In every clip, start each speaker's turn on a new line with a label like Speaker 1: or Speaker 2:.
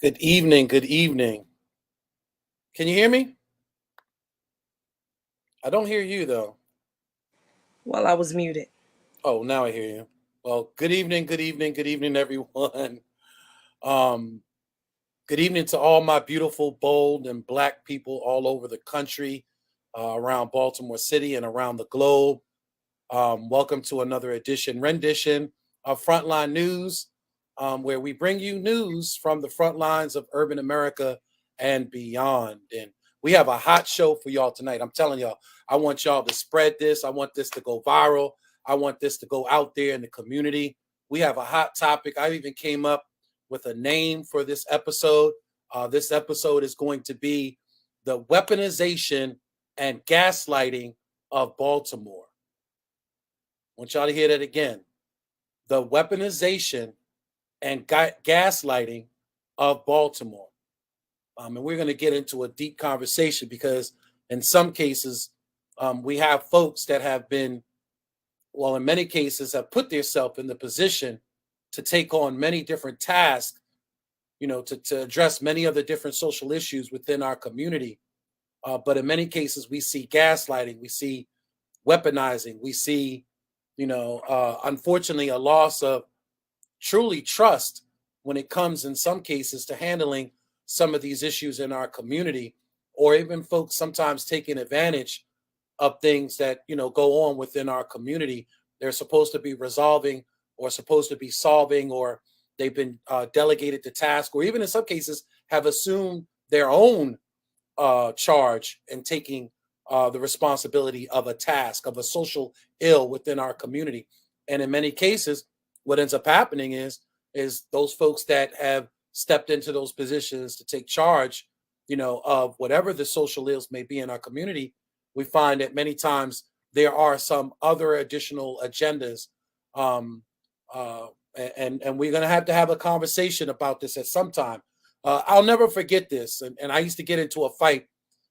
Speaker 1: Good evening. Good evening. Can you hear me? I don't hear you though.
Speaker 2: While I was muted.
Speaker 1: Oh, now I hear you. Well, good evening. Good evening. Good evening, everyone. Um, Good evening to all my beautiful, bold, and black people all over the country, around Baltimore City and around the globe. Welcome to another rendition of Frontline News, where we bring you news from the front lines of urban America and beyond. And we have a hot show for y'all tonight. I'm telling y'all, I want y'all to spread this. I want this to go viral. I want this to go out there in the community. We have a hot topic. I even came up with a name for this episode. This episode is going to be the weaponization and gaslighting of Baltimore. I want y'all to hear that again. The weaponization and gaslighting of Baltimore. And we're going to get into a deep conversation because in some cases, we have folks that have been, well, in many cases, have put themselves in the position to take on many different tasks, to address many of the different social issues within our community. But in many cases, we see gaslighting, we see weaponizing, we see unfortunately, a loss of truly trust when it comes, in some cases, to handling some of these issues in our community, or even folks sometimes taking advantage of things that go on within our community. They're supposed to be resolving, or supposed to be solving, or they've been delegated the task, or even in some cases have assumed their own charge and taking the responsibility of a task, of a social ill within our community. And in many cases, what ends up happening is those folks that have stepped into those positions to take charge, of whatever the social ills may be in our community, we find that many times there are some other additional agendas. Um, and we're going to have a conversation about this at some time. I'll never forget this. And I used to get into a fight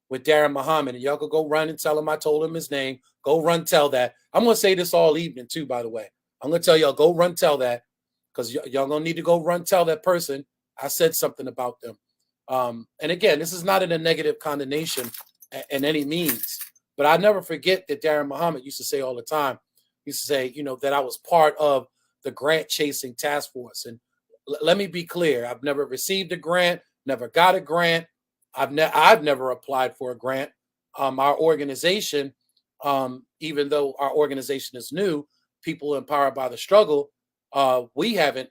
Speaker 1: with Darren Muhammad, and y'all could go run and tell him I told him his name. Go run, tell that. I'm going to say this all evening too, by the way. I'm going to tell y'all, go run, tell that, because y'all going to need to go run, tell that person I said something about them. And again, this is not in a negative condemnation in any means, but I never forget that Darren Muhammad used to say all the time, that I was part of the grant chasing task force. And let me be clear, I've never received a grant, never got a grant. I've never applied for a grant. Our organization, even though our organization is new, People Empowered by the Struggle, we haven't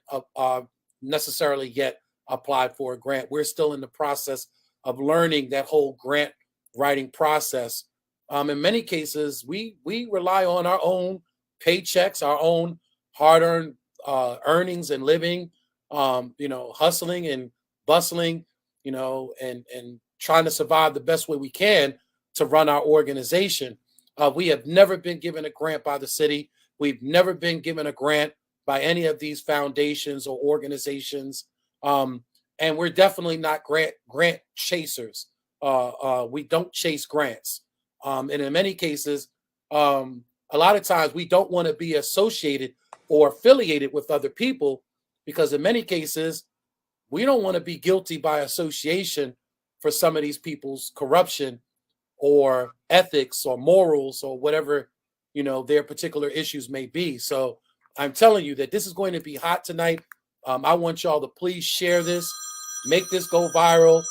Speaker 1: necessarily yet applied for a grant. We're still in the process of learning that whole grant writing process. In many cases, we rely on our own paychecks, our own hard-earned earnings and living, hustling and bustling, and trying to survive the best way we can to run our organization. We have never been given a grant by the city. We've never been given a grant by any of these foundations or organizations. And we're definitely not grant chasers. We don't chase grants. And in many cases, a lot of times we don't want to be associated or affiliated with other people, because in many cases, we don't want to be guilty by association for some of these people's corruption or ethics or morals or whatever, their particular issues may be. So I'm telling you that this is going to be hot tonight. I want y'all to please share this, make this go viral,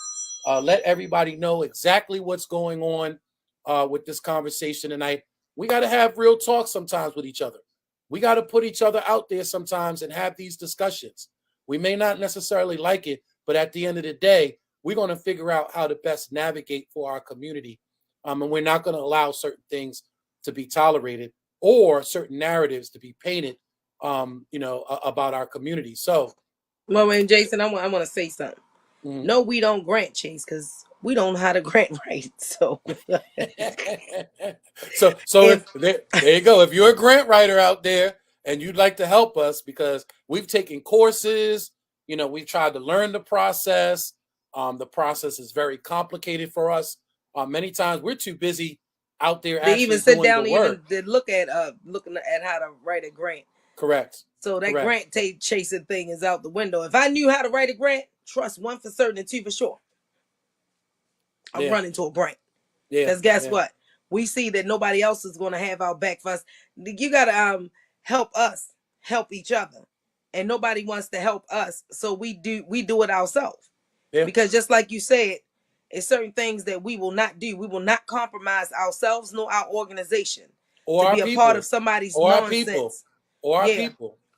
Speaker 1: let everybody know exactly what's going on with this conversation tonight. We got to have real talk sometimes with each other. We got to put each other out there sometimes and have these discussions. We may not necessarily like it, but at the end of the day, we're going to figure out how to best navigate for our community. And we're not going to allow certain things to be tolerated or certain narratives to be painted, about our community. So,
Speaker 2: Well, and Jason, I want to say something. No, we don't grant chase because we don't know how to grant right. So,
Speaker 1: so there you go. If you're a grant writer out there and you'd like to help us, because we've taken courses, we've tried to learn the process. The process is very complicated for us. Many times we're too busy out there
Speaker 2: they
Speaker 1: actually
Speaker 2: even sit
Speaker 1: doing
Speaker 2: down,
Speaker 1: the work.
Speaker 2: even to look at looking at how to write a grant.
Speaker 1: Correct.
Speaker 2: So that grant chasing thing is out the window. If I knew how to write a grant, trust, one for certain and two for sure, I'm running to a brand. Because guess what? We see that nobody else is going to have our back for us. You got to help us help each other. And nobody wants to help us. So we do it ourselves. Because just like you said, it's certain things that we will not do. We will not compromise ourselves nor our organization to be a part of somebody's nonsense.
Speaker 1: Or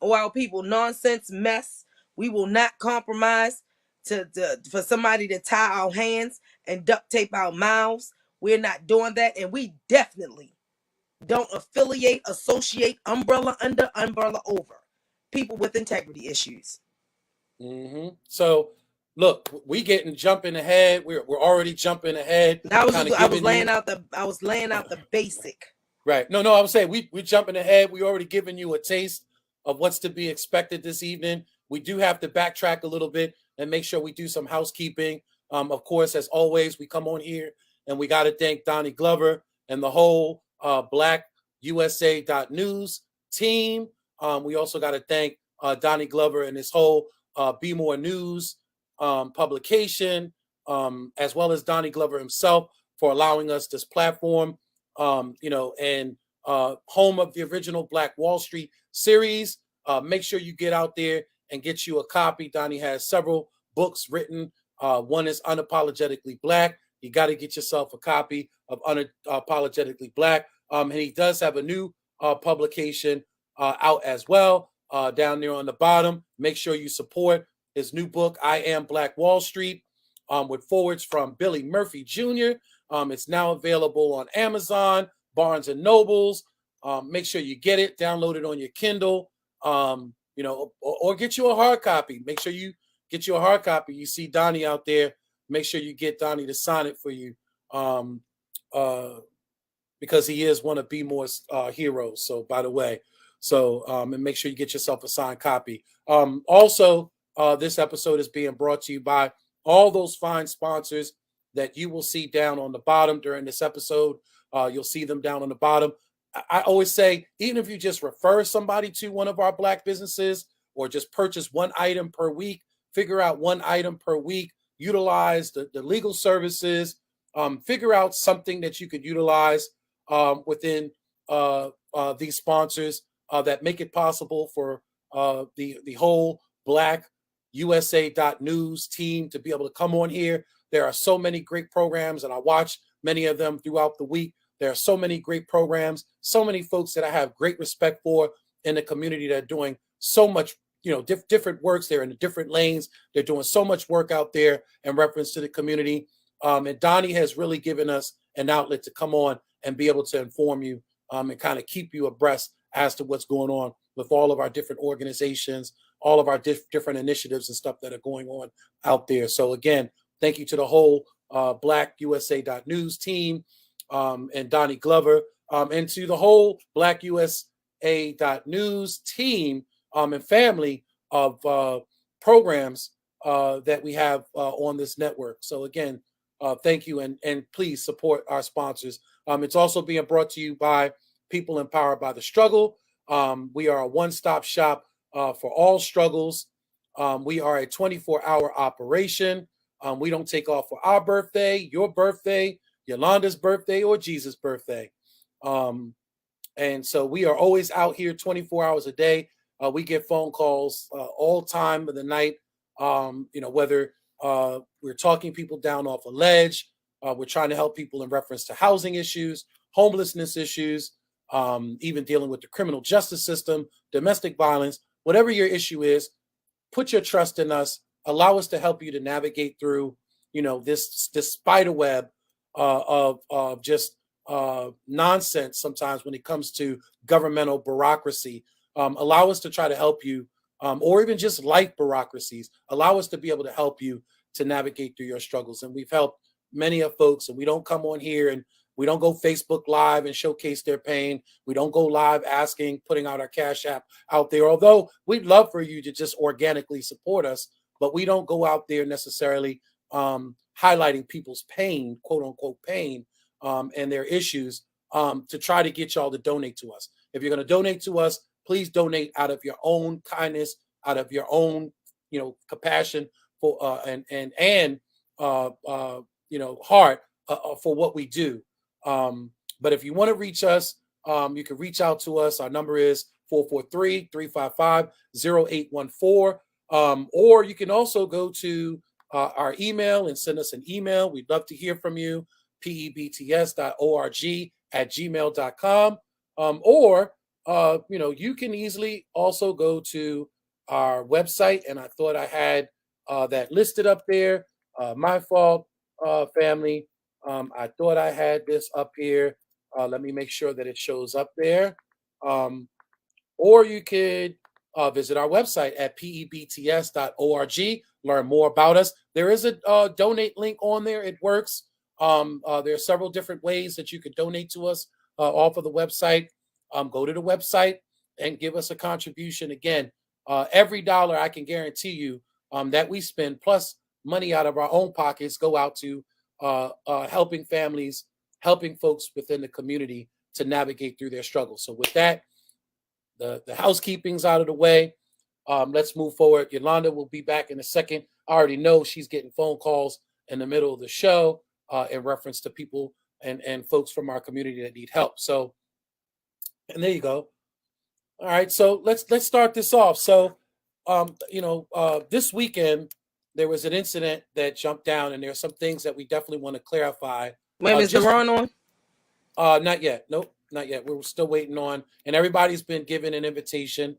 Speaker 1: our people.
Speaker 2: Nonsense, mess. We will not compromise for somebody to tie our hands and duct tape our mouths. We're not doing that. And we definitely don't affiliate, associate, umbrella under, umbrella over people with integrity issues.
Speaker 1: So look, we jumping ahead. We're already jumping ahead.
Speaker 2: I was laying out the basic.
Speaker 1: Right. No, I was saying we're jumping ahead. We already given you a taste of what's to be expected this evening. We do have to backtrack a little bit and make sure we do some housekeeping. Of course, as always, we come on here and we got to thank Donnie Glover and the whole blackusa.news team. We also got to thank Donnie Glover and his whole Be More News publication, as well as Donnie Glover himself for allowing us this platform, and home of the original Black Wall Street series. Make sure you get out there and get you a copy. Donnie has several books written. One is Unapologetically Black. You got to get yourself a copy of Unapologetically Black. And he does have a new publication out as well, down there on the bottom. Make sure you support his new book, I Am Black Wall Street, with forwards from Billy Murphy Jr. It's now available on Amazon, Barnes and Nobles. Make sure you get it, download it on your Kindle, or get you a hard copy. Make sure you get you a hard copy. You see Donnie out there, make sure you get Donnie to sign it for you, because he is one of Be More's heroes. So, by the way, and make sure you get yourself a signed copy. Also, this episode is being brought to you by all those fine sponsors that you will see down on the bottom during this episode. You'll see them down on the bottom. I always say, even if you just refer somebody to one of our Black businesses or just purchase one item per week, figure out one item per week, utilize the legal services, figure out something that you could utilize within these sponsors that make it possible for the whole blackusa.news team to be able to come on here. There are so many great programs, and I watch many of them throughout the week. There are so many great programs, so many folks that I have great respect for in the community that are doing so much, different works. They're in the different lanes. They're doing so much work out there in reference to the community. And Donnie has really given us an outlet to come on and be able to inform you and kind of keep you abreast as to what's going on with all of our different organizations, all of our different initiatives and stuff that are going on out there. So again, thank you to the whole blackusa.news team and Donnie Glover, and to the whole blackusa.news team and family of programs that we have on this network. So again, thank you, and please support our sponsors. It's also being brought to you by People Empowered by the Struggle. We are a one-stop shop for all struggles. We are a 24-hour operation. We don't take off for our birthday, your birthday, Yolanda's birthday, or Jesus' birthday. And so we are always out here 24 hours a day. We get phone calls all time of the night, whether we're talking people down off a ledge, we're trying to help people in reference to housing issues, homelessness issues, even dealing with the criminal justice system, domestic violence, whatever your issue is, put your trust in us. Allow us to help you to navigate through, this spider web of just nonsense sometimes when it comes to governmental bureaucracy. Allow us to try to help you, or even just life bureaucracies. Allow us to be able to help you to navigate through your struggles. And we've helped many of folks, and we don't come on here and we don't go Facebook Live and showcase their pain. We don't go live putting out our Cash App out there, although we'd love for you to just organically support us, but we don't go out there necessarily highlighting people's pain, quote unquote pain, and their issues to try to get y'all to donate to us. If you're going to donate to us, please donate out of your own kindness, out of your own, compassion for heart for what we do. But if you want to reach us, you can reach out to us. Our number is 443-355-0814. Or you can also go to our email and send us an email. We'd love to hear from you, pebts.org@gmail.com. Or you can easily also go to our website, and I thought I had that listed up there. My fault, family. I thought I had this up here. Let me make sure that it shows up there. Or you could visit our website at pebts.org, learn more about us. There is a donate link on there. It works. There are several different ways that you could donate to us off of the website. Go to the website and give us a contribution. Again, every dollar, I can guarantee you, that we spend, plus money out of our own pockets, go out to helping families, helping folks within the community to navigate through their struggles. So with that, the housekeeping's out of the way. Let's move forward. Yolanda will be back in a second. I already know she's getting phone calls in the middle of the show in reference to people and folks from our community that need help. So, and there you go. All right, so let's start this off. So, this weekend there was an incident that jumped down, and there are some things that we definitely want to clarify.
Speaker 2: Wait, is Deron
Speaker 1: on? Not yet. Nope, not yet. We're still waiting on, and everybody's been given an invitation,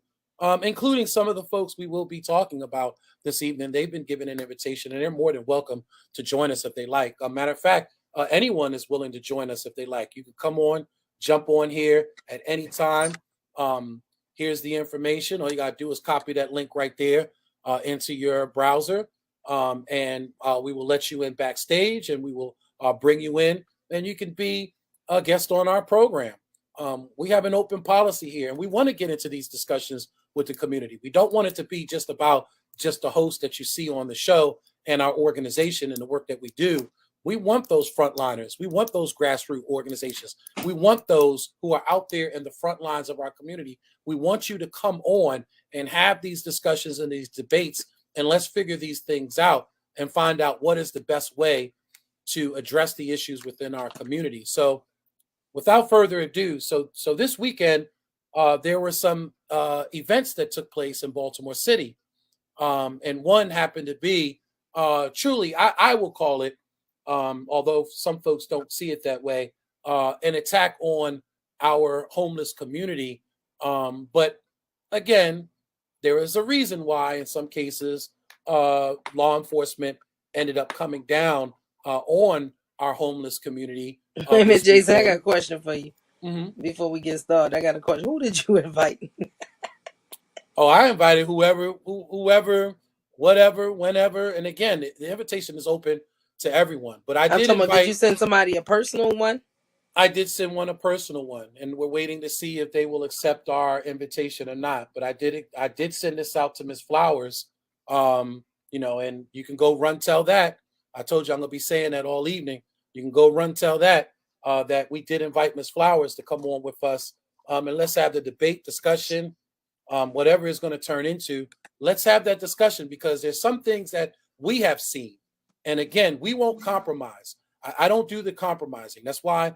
Speaker 1: including some of the folks we will be talking about this evening. They've been given an invitation, and they're more than welcome to join us if they like. Matter of fact, anyone is willing to join us if they like. You can come on, jump on here at any time. Here's the information. All you got to do is copy that link right there into your browser, and we will let you in backstage, and we will bring you in, and you can be a guest on our program. We have an open policy here, and we want to get into these discussions with the community. We don't want it to be just about just the host that you see on the show and our organization and the work that we do. We want those frontliners. We want those grassroots organizations. We want those who are out there in the front lines of our community. We want you to come on and have these discussions and these debates, and let's figure these things out and find out what is the best way to address the issues within our community. So without further ado, so this weekend, there were some events that took place in Baltimore City. And one happened to be truly, I will call it, although some folks don't see it that way, an attack on our homeless community. But again, there is a reason why in some cases law enforcement ended up coming down on our homeless communty.
Speaker 2: Wait a minute, Jason, I got a question for you. Before we get started, I got a question. Who did you invite?
Speaker 1: Oh, I invited whoever, whatever, whenever. And again, the invitation is open to everyone. But
Speaker 2: did you send somebody a personal one?
Speaker 1: I did send one a personal one, and we're waiting to see if they will accept our invitation or not. But I did send this out to Ms. Flowers, and you can go run tell that. I told you I'm gonna be saying that all evening. You can go run tell that that we did invite Ms. Flowers to come on with us, and let's have the debate, discussion, whatever it's going to turn into. Let's have that discussion, because there's some things that we have seen, and again, we won't compromise. I don't do the compromising. That's why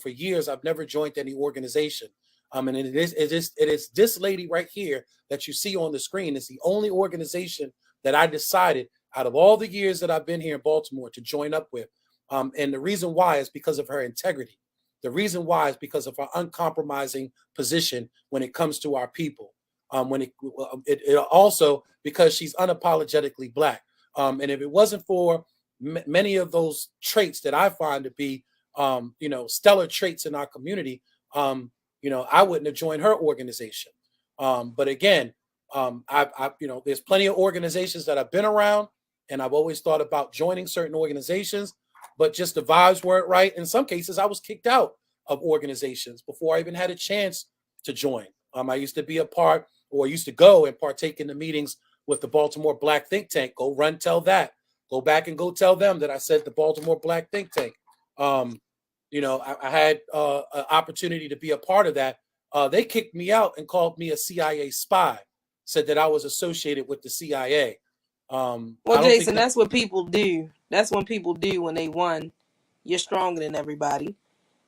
Speaker 1: for years I've never joined any organization. And it is this lady right here that you see on the screen. It's the only organization that I decided out of all the years that I've been here in Baltimore to join up with. And the reason why is because of her integrity. The reason why is because of her uncompromising position when it comes to our people. It also because she's unapologetically Black. And if it wasn't for many of those traits that I find to be, stellar traits in our community, I wouldn't have joined her organization. But again, there's plenty of organizations that I've been around, and I've always thought about joining certain organizations, but just the vibes weren't right. In some cases, I was kicked out of organizations before I even had a chance to join. I used to be a part, or used to go and partake in the meetings with the Baltimore Black Think Tank. Go run tell that. Go back and go tell them that I said the Baltimore Black Think Tank. I had an opportunity to be a part of that. They kicked me out and called me a CIA spy, said that I was associated with the CIA.
Speaker 2: Well, Jason, that's what people do. That's what people do when they, one, you're stronger than everybody,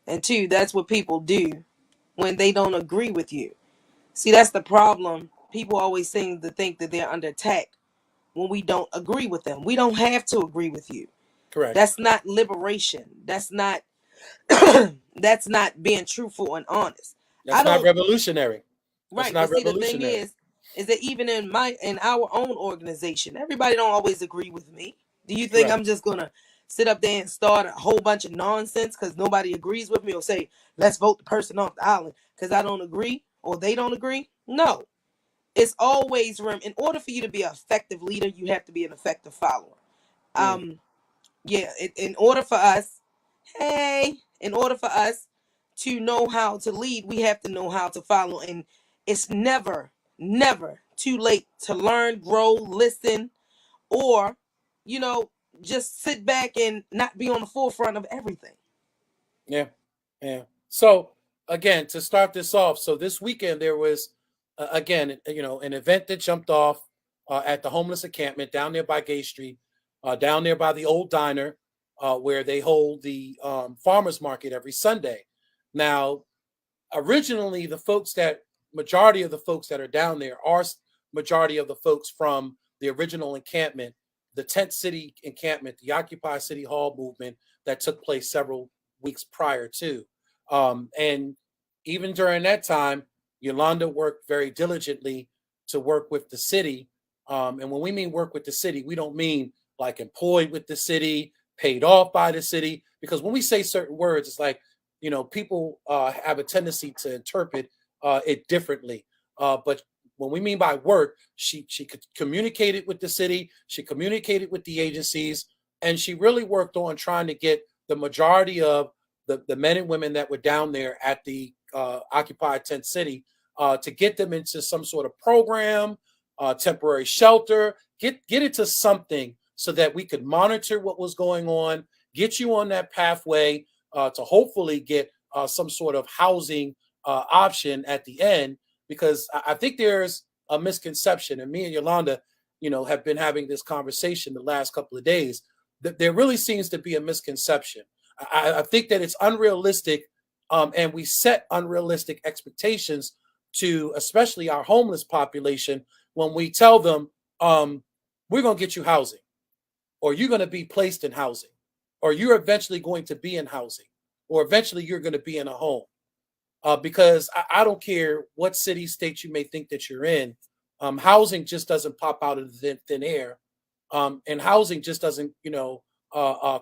Speaker 2: and two, that's what people do when they don't agree with you. See, that's the problem. People always seem to think that they're under attack when we don't agree with them. We don't have to agree with you.
Speaker 1: Correct.
Speaker 2: That's not liberation. That's not that's not being truthful and honest.
Speaker 1: That's not revolutionary.
Speaker 2: Right. But see, the thing is that even in our own organization, everybody don't always agree with me. Do you think I'm just gonna sit up there and start a whole bunch of nonsense because nobody agrees with me, or say let's vote the person off the island because I don't agree or they don't agree? No. It's always room. In order for you to be an effective leader, you have to be an effective follower. In order for us to know how to lead, we have to know how to follow. And it's never too late to learn, grow, listen, or, just sit back and not be on the forefront of everything.
Speaker 1: Yeah. So again, to start this off, so this weekend there was, again, an event that jumped off at the homeless encampment down there by Gay Street, down there by the old diner, where they hold the farmers market every Sunday. Now, originally, majority of the folks that are down there are majority of the folks from the original encampment, the Tent City encampment, the Occupy City Hall movement that took place several weeks prior to. And even during that time, Yolanda worked very diligently to work with the city. And when we mean work with the city, we don't mean like employed with the city, paid off by the city, because when we say certain words, it's like, people have a tendency to interpret it differently. But when we mean by work, she could communicate it with the city, she communicated with the agencies, and she really worked on trying to get the majority of the men and women that were down there at the occupied tent city to get them into some sort of program, temporary shelter, get into something so that we could monitor what was going on, get you on that pathway to hopefully get some sort of housing option at the end. Because I think there's a misconception, and me and Yolanda, have been having this conversation the last couple of days, that there really seems to be a misconception. I think that it's unrealistic, and we set unrealistic expectations to especially our homeless population when we tell them, we're going to get you housing, or you're going to be placed in housing, or you're eventually going to be in housing, or eventually you're going to be in a home. Because I don't care what city, state you may think that you're in, housing just doesn't pop out of the thin air. And housing just doesn't,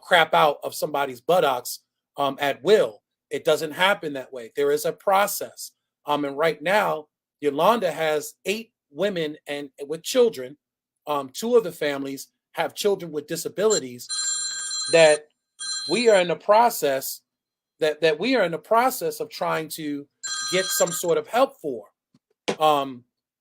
Speaker 1: crap out of somebody's buttocks at will. It doesn't happen that way. There is a process. And right now, Yolanda has 8 women and with children. 2 of the families have children with disabilities that we are in the process of trying to get some sort of help for.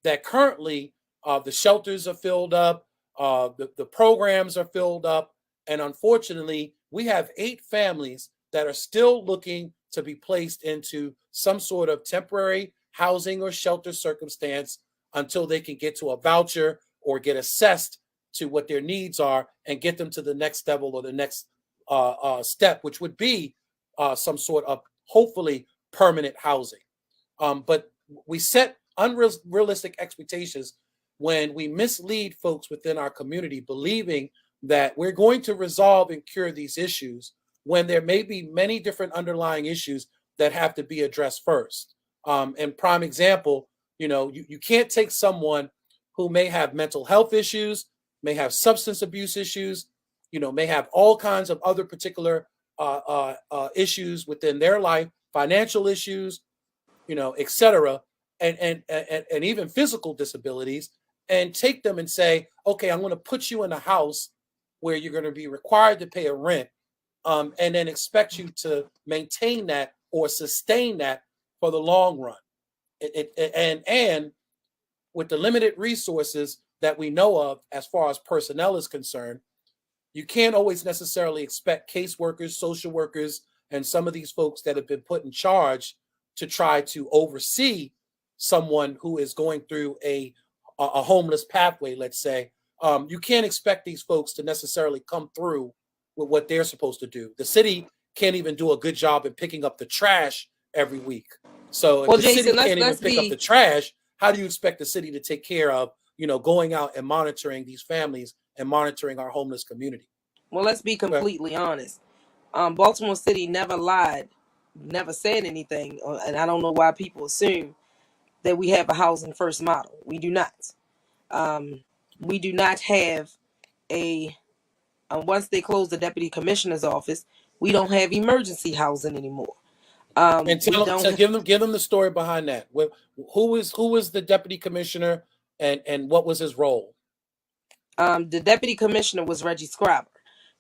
Speaker 1: That currently the shelters are filled up, the programs are filled up, and unfortunately, we have 8 families that are still looking to be placed into some sort of temporary housing or shelter circumstance until they can get to a voucher or get assessed to what their needs are and get them to the next level or the next step, which would be some sort of hopefully permanent housing. But we set unrealistic expectations when we mislead folks within our community, believing that we're going to resolve and cure these issues when there may be many different underlying issues that have to be addressed first. And prime example, you can't take someone who may have mental health issues, may have substance abuse issues, may have all kinds of other particular issues within their life, financial issues, etc., and even physical disabilities, and take them and say, okay, I'm going to put you in a house where you're going to be required to pay a rent, and then expect you to maintain that or sustain that for the long run. And with the limited resources that we know of as far as personnel is concerned, you can't always necessarily expect caseworkers, social workers, and some of these folks that have been put in charge to try to oversee someone who is going through a homeless pathway, let's say, you can't expect these folks to necessarily come through with what they're supposed to do. The city can't even do a good job in picking up the trash every week. So if the
Speaker 2: Jason,
Speaker 1: city can't even pick up the trash, how do you expect the city to take care of, going out and monitoring these families and monitoring our homeless community?
Speaker 2: Well, let's be completely honest. Baltimore City never lied, never said anything, and I don't know why people assume that we have a housing first model. We do not. We do not have a. Once they close the deputy commissioner's office, we don't have emergency housing anymore.
Speaker 1: And give them the story behind that. Who was the deputy commissioner, and what was his role?
Speaker 2: The deputy commissioner was Reggie Scriber.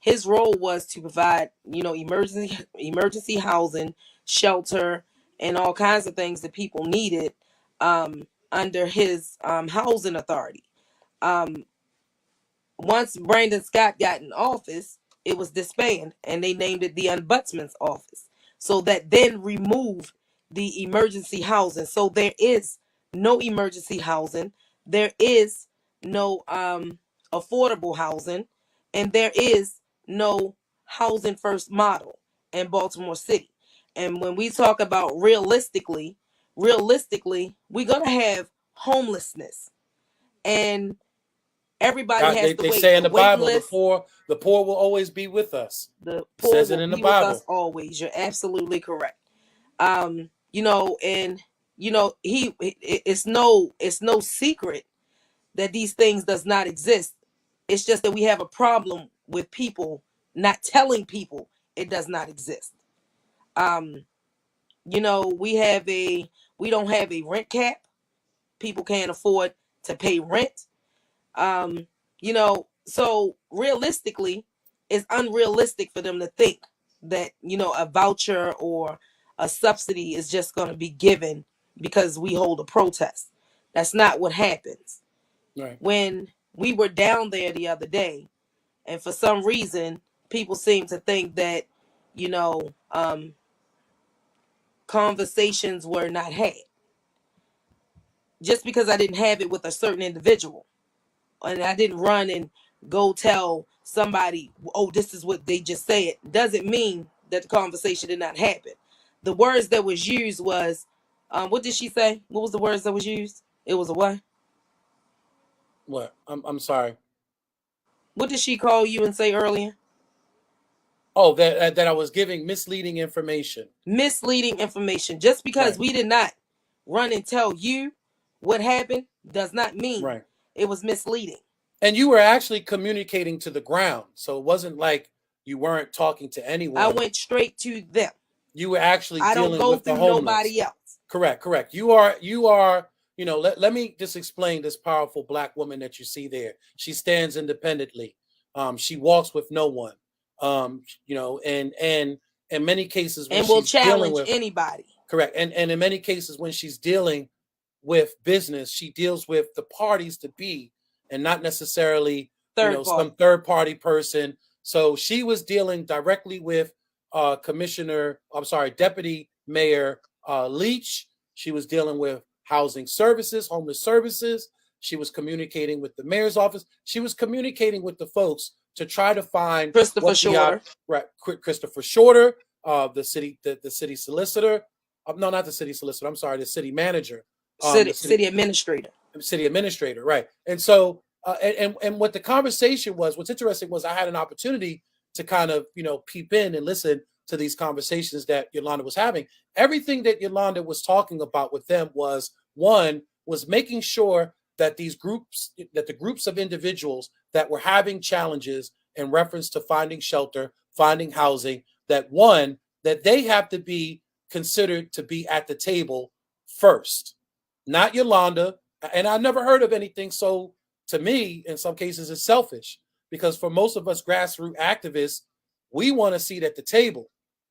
Speaker 2: His role was to provide, emergency housing, shelter, and all kinds of things that people needed under his housing authority. Once Brandon Scott got in office, it was disbanded, and they named it the Ombudsman's Office. So that then removed the emergency housing. So there is no emergency housing. There is no affordable housing, and there is no housing first model in Baltimore City. And when we talk about realistically, we're going to have homelessness, and everybody has to
Speaker 1: they
Speaker 2: wait.
Speaker 1: say in the Bible, the poor will always be with us.
Speaker 2: The poor says it in the Bible. With us always. You're absolutely correct. And it's no secret that these things does not exist. It's just that we have a problem with people not telling people it does not exist. We don't have a rent cap. People can't afford to pay rent. So realistically, it's unrealistic for them to think that, a voucher or a subsidy is just going to be given because we hold a protest. That's not what happens. Right. When we were down there the other day, and for some reason, people seem to think that, conversations were not had. Just because I didn't have it with a certain individual, and I didn't run and go tell somebody, oh, this is what they just said, doesn't mean that the conversation did not happen. The words that was used was, what did she say? What was the words that was used? It was a what?
Speaker 1: What? I'm sorry.
Speaker 2: What did she call you and say earlier?
Speaker 1: Oh, that I was giving misleading information.
Speaker 2: Misleading information. Just because we did not run and tell you what happened does not mean it was misleading.
Speaker 1: And you were actually communicating to the ground. So it wasn't like you weren't talking to anyone.
Speaker 2: I went straight to them.
Speaker 1: You were actually dealing with the homeless. I don't go through
Speaker 2: nobody else.
Speaker 1: Correct. You are, let me just explain this powerful Black woman that you see there. She stands independently. She walks with no one. And in many cases, when
Speaker 2: and will challenge anybody.
Speaker 1: Correct. And in many cases, when she's dealing with business, she deals with the parties to be, and not necessarily some third party person. So she was dealing directly with Deputy Mayor Leach. She was dealing with housing services, homeless services. She was communicating with the mayor's office. She was communicating with the folks to try to find
Speaker 2: Christopher Shorter.
Speaker 1: Christopher Shorter, the city solicitor. No, not the city solicitor. I'm sorry, the city manager.
Speaker 2: City administrator.
Speaker 1: City administrator, right. And so, and what the conversation was, what's interesting was I had an opportunity to kind of, peep in and listen to these conversations that Yolanda was having. Everything that Yolanda was talking about with them was making sure that the groups of individuals that were having challenges in reference to finding shelter, finding housing, that they have to be considered to be at the table first, not Yolanda. And I never heard of anything so, to me, in some cases, is selfish, because for most of us grassroots activists, we want a seat at the table.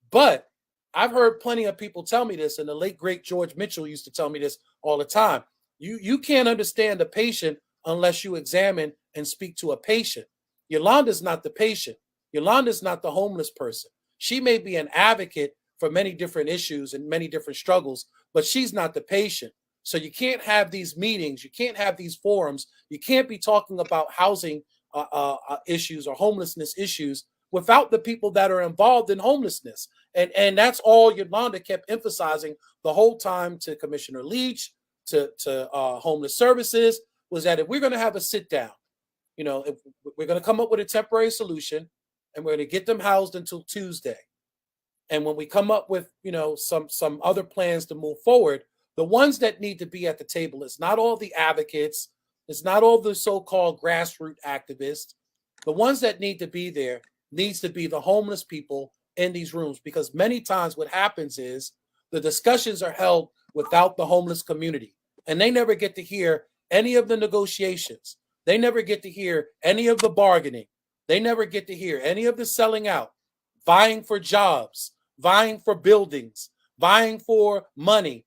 Speaker 1: But I've heard plenty of people tell me this, and the late, great George Mitchell used to tell me this all the time. You can't understand a patient unless you examine and speak to a patient. Yolanda's not the patient. Yolanda's not the homeless person. She may be an advocate for many different issues and many different struggles, but she's not the patient. So you can't have these meetings, you can't have these forums, you can't be talking about housing issues or homelessness issues without the people that are involved in homelessness. And that's all Yolanda kept emphasizing the whole time to Commissioner Leach, to Homeless Services, was that if we're going to have a sit down, if we're going to come up with a temporary solution, and we're going to get them housed until Tuesday. And when we come up with, some other plans to move forward, the ones that need to be at the table, it's not all the advocates, it's not all the so-called grassroots activists. The ones that need to be there needs to be the homeless people in these rooms, because many times what happens is the discussions are held without the homeless community, and they never get to hear any of the negotiations. They never get to hear any of the bargaining. They never get to hear any of the selling out, vying for jobs, vying for buildings, vying for money,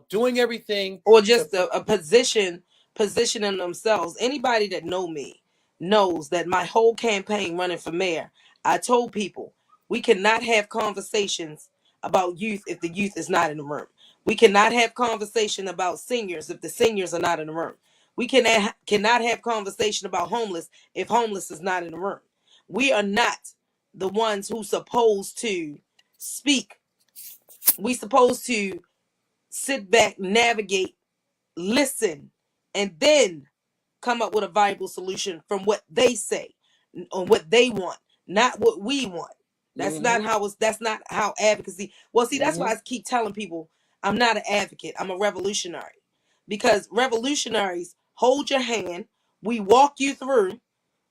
Speaker 1: doing everything.
Speaker 2: Or just a positioning themselves. Anybody that know me knows that my whole campaign running for mayor, I told people we cannot have conversations about youth if the youth is not in the room. We cannot have conversation about seniors if the seniors are not in the room. We cannot have conversation about homeless if homeless is not in the room. We are not the ones who supposed to speak. We supposed to sit back, navigate, listen, and then come up with a viable solution from what they say or what they want, not what we want. That's not how advocacy. Well, see, that's why I keep telling people I'm not an advocate. I'm a revolutionary, because revolutionaries hold your hand. We walk you through.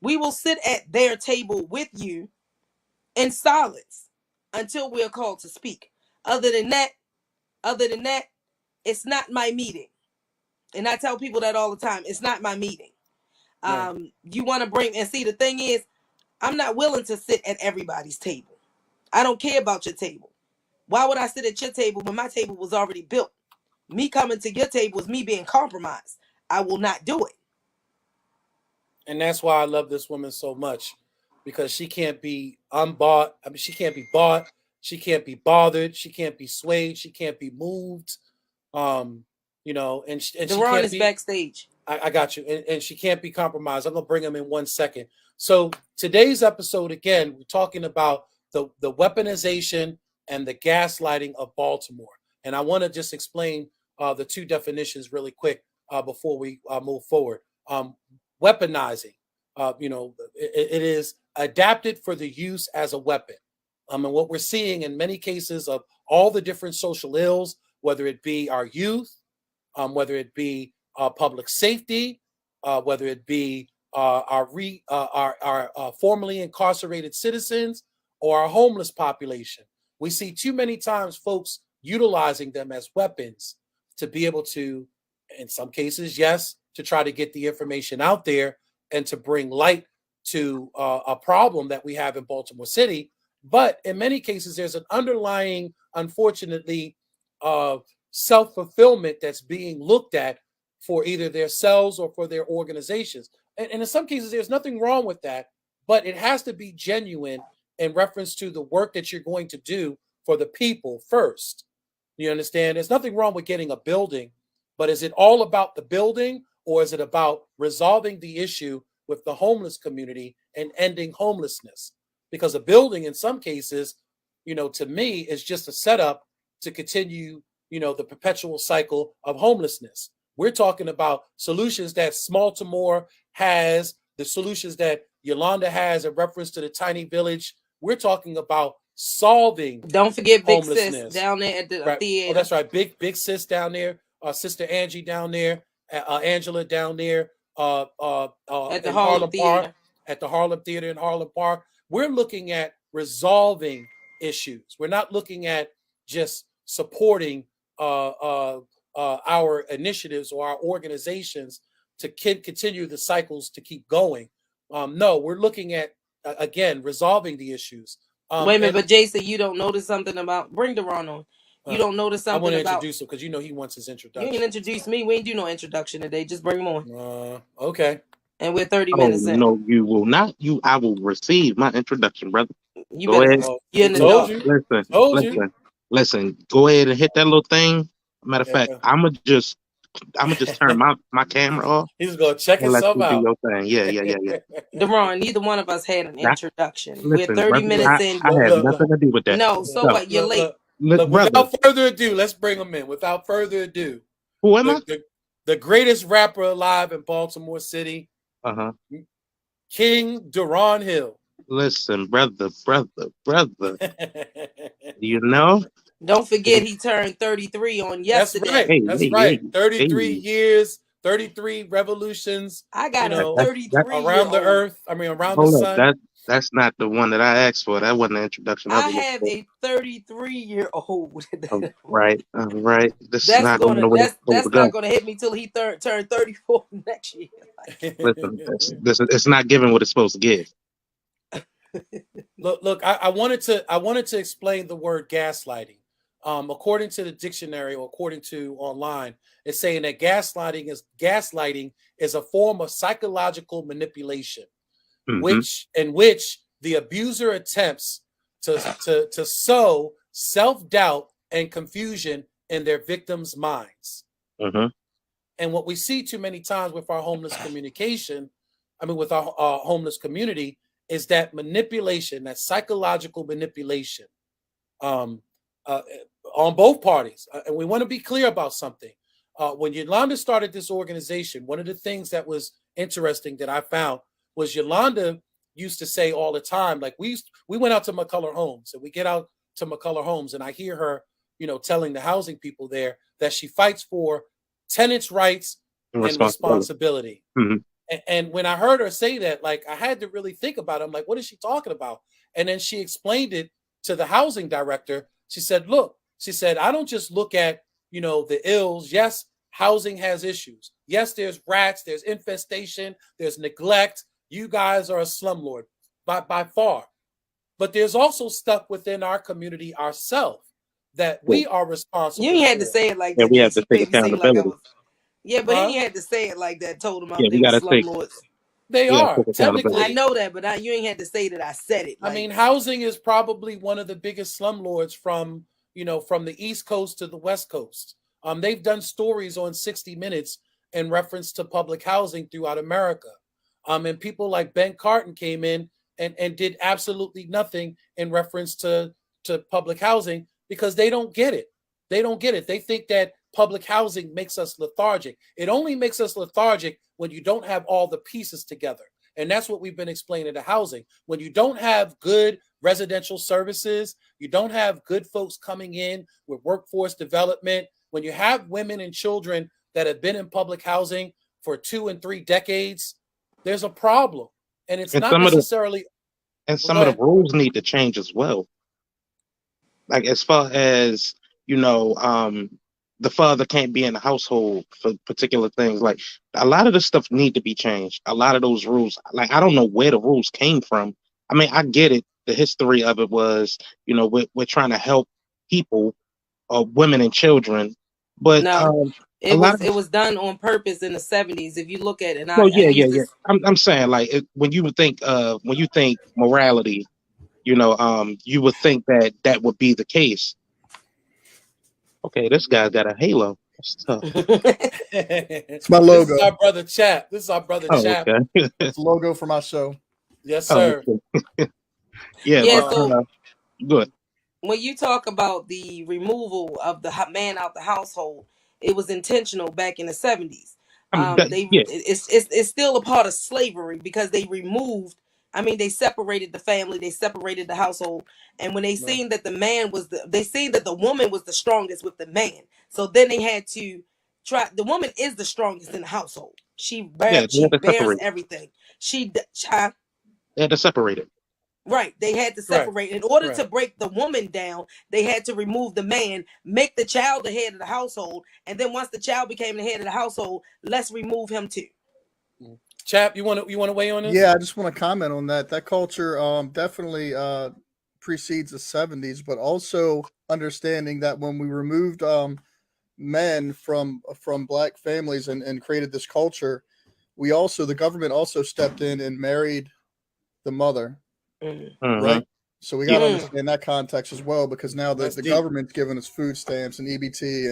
Speaker 2: We will sit at their table with you in silence until we're called to speak. Other than that, it's not my meeting. And I tell people that all the time. It's not my meeting. You want to bring, and see, the thing is, I'm not willing to sit at everybody's table. I don't care about your table. Why would I sit at your table when my table was already built? Me coming to your table is me being compromised. I will not do it.
Speaker 1: And that's why I love this woman so much, because she can't be unbought. I mean, she can't be bought. She can't be bothered. She can't be swayed. She can't be moved. And
Speaker 2: Deron is backstage.
Speaker 1: I got you. And she can't be compromised. I'm going to bring him in 1 second. So today's episode, again, we're talking about the weaponization and the gaslighting of Baltimore. And I want to just explain the two definitions really quick before we move forward. Weaponizing, it is adapted for the use as a weapon. And what we're seeing in many cases of all the different social ills, whether it be our youth, whether it be public safety, whether it be our formerly incarcerated citizens or our homeless population. We see too many times folks utilizing them as weapons to be able to, in some cases, yes, to try to get the information out there and to bring light to a problem that we have in Baltimore City. But in many cases, there's an underlying, unfortunately, self-fulfillment that's being looked at for either themselves or for their organizations. And in some cases, there's nothing wrong with that, but it has to be genuine in reference to the work that you're going to do for the people first. You understand? There's nothing wrong with getting a building, but is it all about the building, or is it about resolving the issue with the homeless community and ending homelessness? Because a building, in some cases, to me, is just a setup to continue, the perpetual cycle of homelessness. We're talking about solutions that Baltimore has, the solutions that Yolanda has in reference to the tiny village. We're talking about solving.
Speaker 2: Don't forget Big Sis down there at the theater.
Speaker 1: Oh, that's right. Big Sis down there. Sister Angie down there. Angela down there. At
Speaker 2: the Harlem Theater.
Speaker 1: Park, at the Harlem Theater in Harlem Park. We're looking at resolving issues. We're not looking at just supporting our initiatives or our organizations to continue the cycles to keep going. No, we're looking at, again, resolving the issues.
Speaker 2: Wait a minute, but Jason, you don't notice something about, bring Deron on. You don't notice something about.
Speaker 1: I want to introduce him because he wants his introduction.
Speaker 2: You can introduce me. We ain't do no introduction today. Just bring him
Speaker 1: on. Okay.
Speaker 2: And we're 30 minutes in.
Speaker 3: No, you will not. I will receive my introduction, brother.
Speaker 2: You go ahead. You're in the dark.
Speaker 3: Listen. Go ahead and hit that little thing. Matter of fact, I'm going to just I'm gonna just turn my camera off
Speaker 1: He's gonna check
Speaker 3: and let
Speaker 1: himself
Speaker 3: you do
Speaker 1: out.
Speaker 3: your thing. Yeah.
Speaker 2: Deron, neither one of us had an introduction. We're
Speaker 3: Listen,
Speaker 2: 30
Speaker 3: brother,
Speaker 2: minutes in.
Speaker 3: I have
Speaker 1: Look,
Speaker 3: nothing to do with that.
Speaker 2: No, so
Speaker 3: So,
Speaker 2: what? You're late.
Speaker 1: look.
Speaker 3: brother,
Speaker 1: Without further ado, let's bring him in. Without further ado,
Speaker 3: who am I?
Speaker 1: the greatest rapper alive in Baltimore City, King Deron Hill.
Speaker 3: Listen, brother. You know?
Speaker 2: Don't forget he turned 33 on yesterday.
Speaker 1: That's right. 33
Speaker 3: hey.
Speaker 1: years, 33 revolutions.
Speaker 2: I got a 33
Speaker 1: around the earth. I mean, around the sun.
Speaker 3: That's not the one that I asked for. That wasn't the introduction.
Speaker 2: I have a 33-year-old.
Speaker 3: Right. This is
Speaker 2: That's
Speaker 3: not
Speaker 2: not gonna hit me till he turned 34 next year.
Speaker 3: Listen, it's not giving what it's supposed to give.
Speaker 1: Look. I wanted to explain the word gaslighting. According to the dictionary, or according to online, it's saying that gaslighting is a form of psychological manipulation, in which the abuser attempts to sow self-doubt and confusion in their victims' minds. And what we see too many times with our homeless with our homeless community, is that manipulation, that psychological manipulation, on both parties. And we want to be clear about something. When Yolanda started this organization, one of the things that was interesting that I found was Yolanda used to say all the time, like we went out to McCullough Homes, and we get out to McCullough Homes, and I hear her, telling the housing people there that she fights for tenants' rights and responsibility. And when I heard her say that, like, I had to really think about it. I'm like, what is she talking about? And then she explained it to the housing director. She said, look, I don't just look at, the ills. Yes, housing has issues. Yes, there's rats, there's infestation, there's neglect. You guys are a slumlord by far. But there's also stuff within our community ourselves that we are responsible for.
Speaker 2: You had to say it like that.
Speaker 3: We have to take accountability.
Speaker 2: But he had to say it like that. Told him out
Speaker 3: we
Speaker 2: there slumlords.
Speaker 1: They are technically.
Speaker 2: I know that, but you ain't had to say that I said it.
Speaker 1: I mean, housing is probably one of the biggest slumlords from the East Coast to the West Coast. They've done stories on 60 Minutes in reference to public housing throughout America. And people like Ben Carton came in and did absolutely nothing in reference to public housing, because they don't get it. They don't get it. They think that public housing makes us lethargic. It only makes us lethargic when you don't have all the pieces together. And that's what we've been explaining to housing. When you don't have good residential services, you don't have good folks coming in with workforce development, when you have women and children that have been in public housing for 2 and 3 decades, there's a problem. And it's not necessarily...
Speaker 3: Some of the rules need to change as well. Like, as far as, the father can't be in the household for particular things. Like, a lot of this stuff need to be changed. A lot of those rules, like, I don't know where the rules came from. I mean, I get it. The history of it was, we're trying to help people, women and children. But
Speaker 2: no, it was done on purpose in the 70s. If you look at it,
Speaker 3: I'm saying, like, when you think morality, you would think that would be the case. Okay, this guy's got a halo. That's tough.
Speaker 4: It's my logo.
Speaker 1: This is our brother Chap. Chap.
Speaker 3: Okay.
Speaker 4: It's the logo for my show.
Speaker 1: Yes, sir.
Speaker 3: Good.
Speaker 2: When you talk about the removal of the man out the household, it was intentional back in the 70s. It's still a part of slavery, because they removed. I mean, they separated the family, they separated the household, and when they seen that they seen that the woman was the strongest with the man, so then they had to try. The woman is the strongest in the household. She bears everything. They
Speaker 3: had to separate it.
Speaker 2: Right, they had to separate. In order to break the woman down, they had to remove the man, make the child the head of the household, and then once the child became the head of the household, let's remove him too.
Speaker 1: Chap, you want to weigh on this?
Speaker 4: Yeah, I just want to comment on that. That culture definitely precedes the 70s, but also understanding that when we removed men from black families and created this culture, the government also stepped in and married the mother. Right? So we got to understand that context as well, because now the government's giving us food stamps and EBT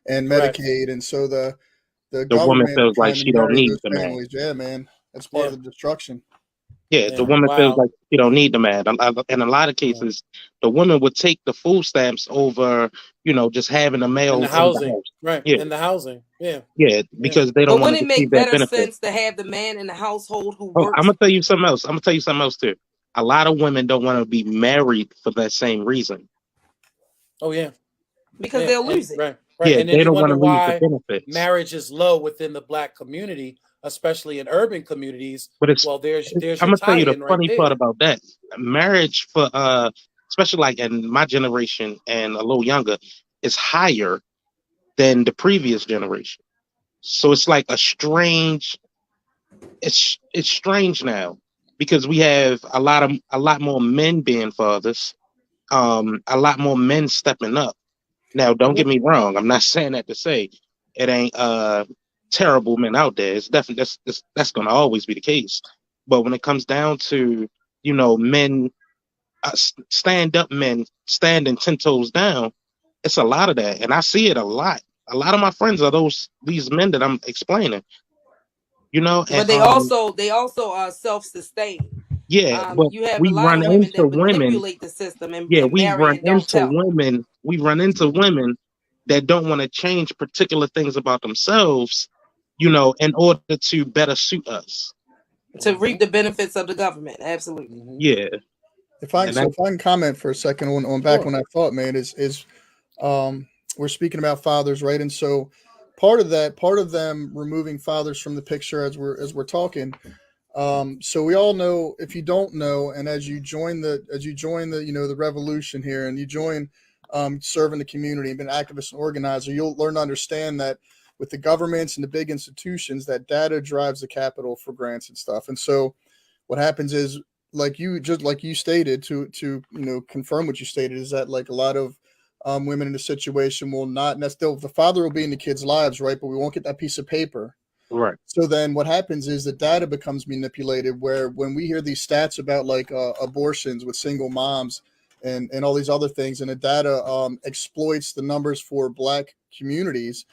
Speaker 4: and Medicaid, and so the
Speaker 3: the woman
Speaker 4: government
Speaker 3: feels like
Speaker 4: trying to
Speaker 3: she don't
Speaker 4: marry
Speaker 3: need
Speaker 4: those
Speaker 3: the man.
Speaker 4: families. Yeah, man, that's part of the destruction.
Speaker 3: Yeah, the woman feels
Speaker 1: Wow.
Speaker 3: like she don't need the man. In a lot of cases, the woman would take the food stamps over, just having a
Speaker 1: And
Speaker 3: male
Speaker 1: the
Speaker 3: in the
Speaker 1: housing,
Speaker 3: house.
Speaker 1: right?
Speaker 3: Yeah,
Speaker 1: And the housing, yeah.
Speaker 3: because they
Speaker 2: But
Speaker 3: don't want
Speaker 2: wouldn't
Speaker 3: to
Speaker 2: it make
Speaker 3: receive that
Speaker 2: better
Speaker 3: benefit.
Speaker 2: sense to have the man in the household who
Speaker 3: Oh, I'm
Speaker 2: works?
Speaker 3: gonna tell you something else. I'm gonna tell you something else too. A lot of women don't want to be married for that same reason.
Speaker 1: Oh yeah,
Speaker 2: because they'll lose it.
Speaker 1: Right.
Speaker 3: Yeah,
Speaker 1: And then
Speaker 3: they
Speaker 1: you
Speaker 3: don't want
Speaker 1: wonder
Speaker 3: to lose the
Speaker 1: why
Speaker 3: benefits.
Speaker 1: marriage is low within the Black community, especially in urban communities.
Speaker 3: But
Speaker 1: Well, there's
Speaker 3: I'm
Speaker 1: your
Speaker 3: gonna tell you the
Speaker 1: tie-in right
Speaker 3: funny part
Speaker 1: there.
Speaker 3: about that. Marriage for especially like in my generation and a little younger, is higher than the previous generation. So it's like it's strange now because we have a lot more men being fathers, a lot more men stepping up. Now, don't get me wrong, I'm not saying that to say it ain't terrible men out there. It's definitely that's gonna always be the case. But when it comes down to, men, stand up men standing 10 toes down, it's a lot of that, and I see it a lot. A lot of my friends are these men that I'm explaining, and
Speaker 2: But they also are self-sustained.
Speaker 3: yeah, but
Speaker 2: You have a
Speaker 3: we
Speaker 2: lot
Speaker 3: run
Speaker 2: of women
Speaker 3: into
Speaker 2: that
Speaker 3: women.
Speaker 2: manipulate the system
Speaker 3: Yeah,
Speaker 2: and marry and don't tell.
Speaker 3: we run into women that don't want to change particular things about themselves, in order to better suit us.
Speaker 2: To reap the benefits of the government. Absolutely.
Speaker 3: Yeah,
Speaker 4: If I
Speaker 3: and
Speaker 4: so if I can comment for a second on back when I thought, man, is we're speaking about fathers, right? And so part of them removing fathers from the picture as we're talking. So we all know, if you don't know, and as you join the the revolution here, and you join serving the community and been an activist and organizer, you'll learn to understand that with the governments and the big institutions, that data drives the capital for grants and stuff. And so what happens is, like you stated, to confirm what you stated, is that like a lot of women in a situation will not, and that's still, the father will be in the kids' lives, right? But we won't get that piece of paper.
Speaker 3: right.
Speaker 4: So then what happens is the data becomes manipulated, where when we hear these stats about like abortions with single moms and all these other things, and the data exploits the numbers for Black communities,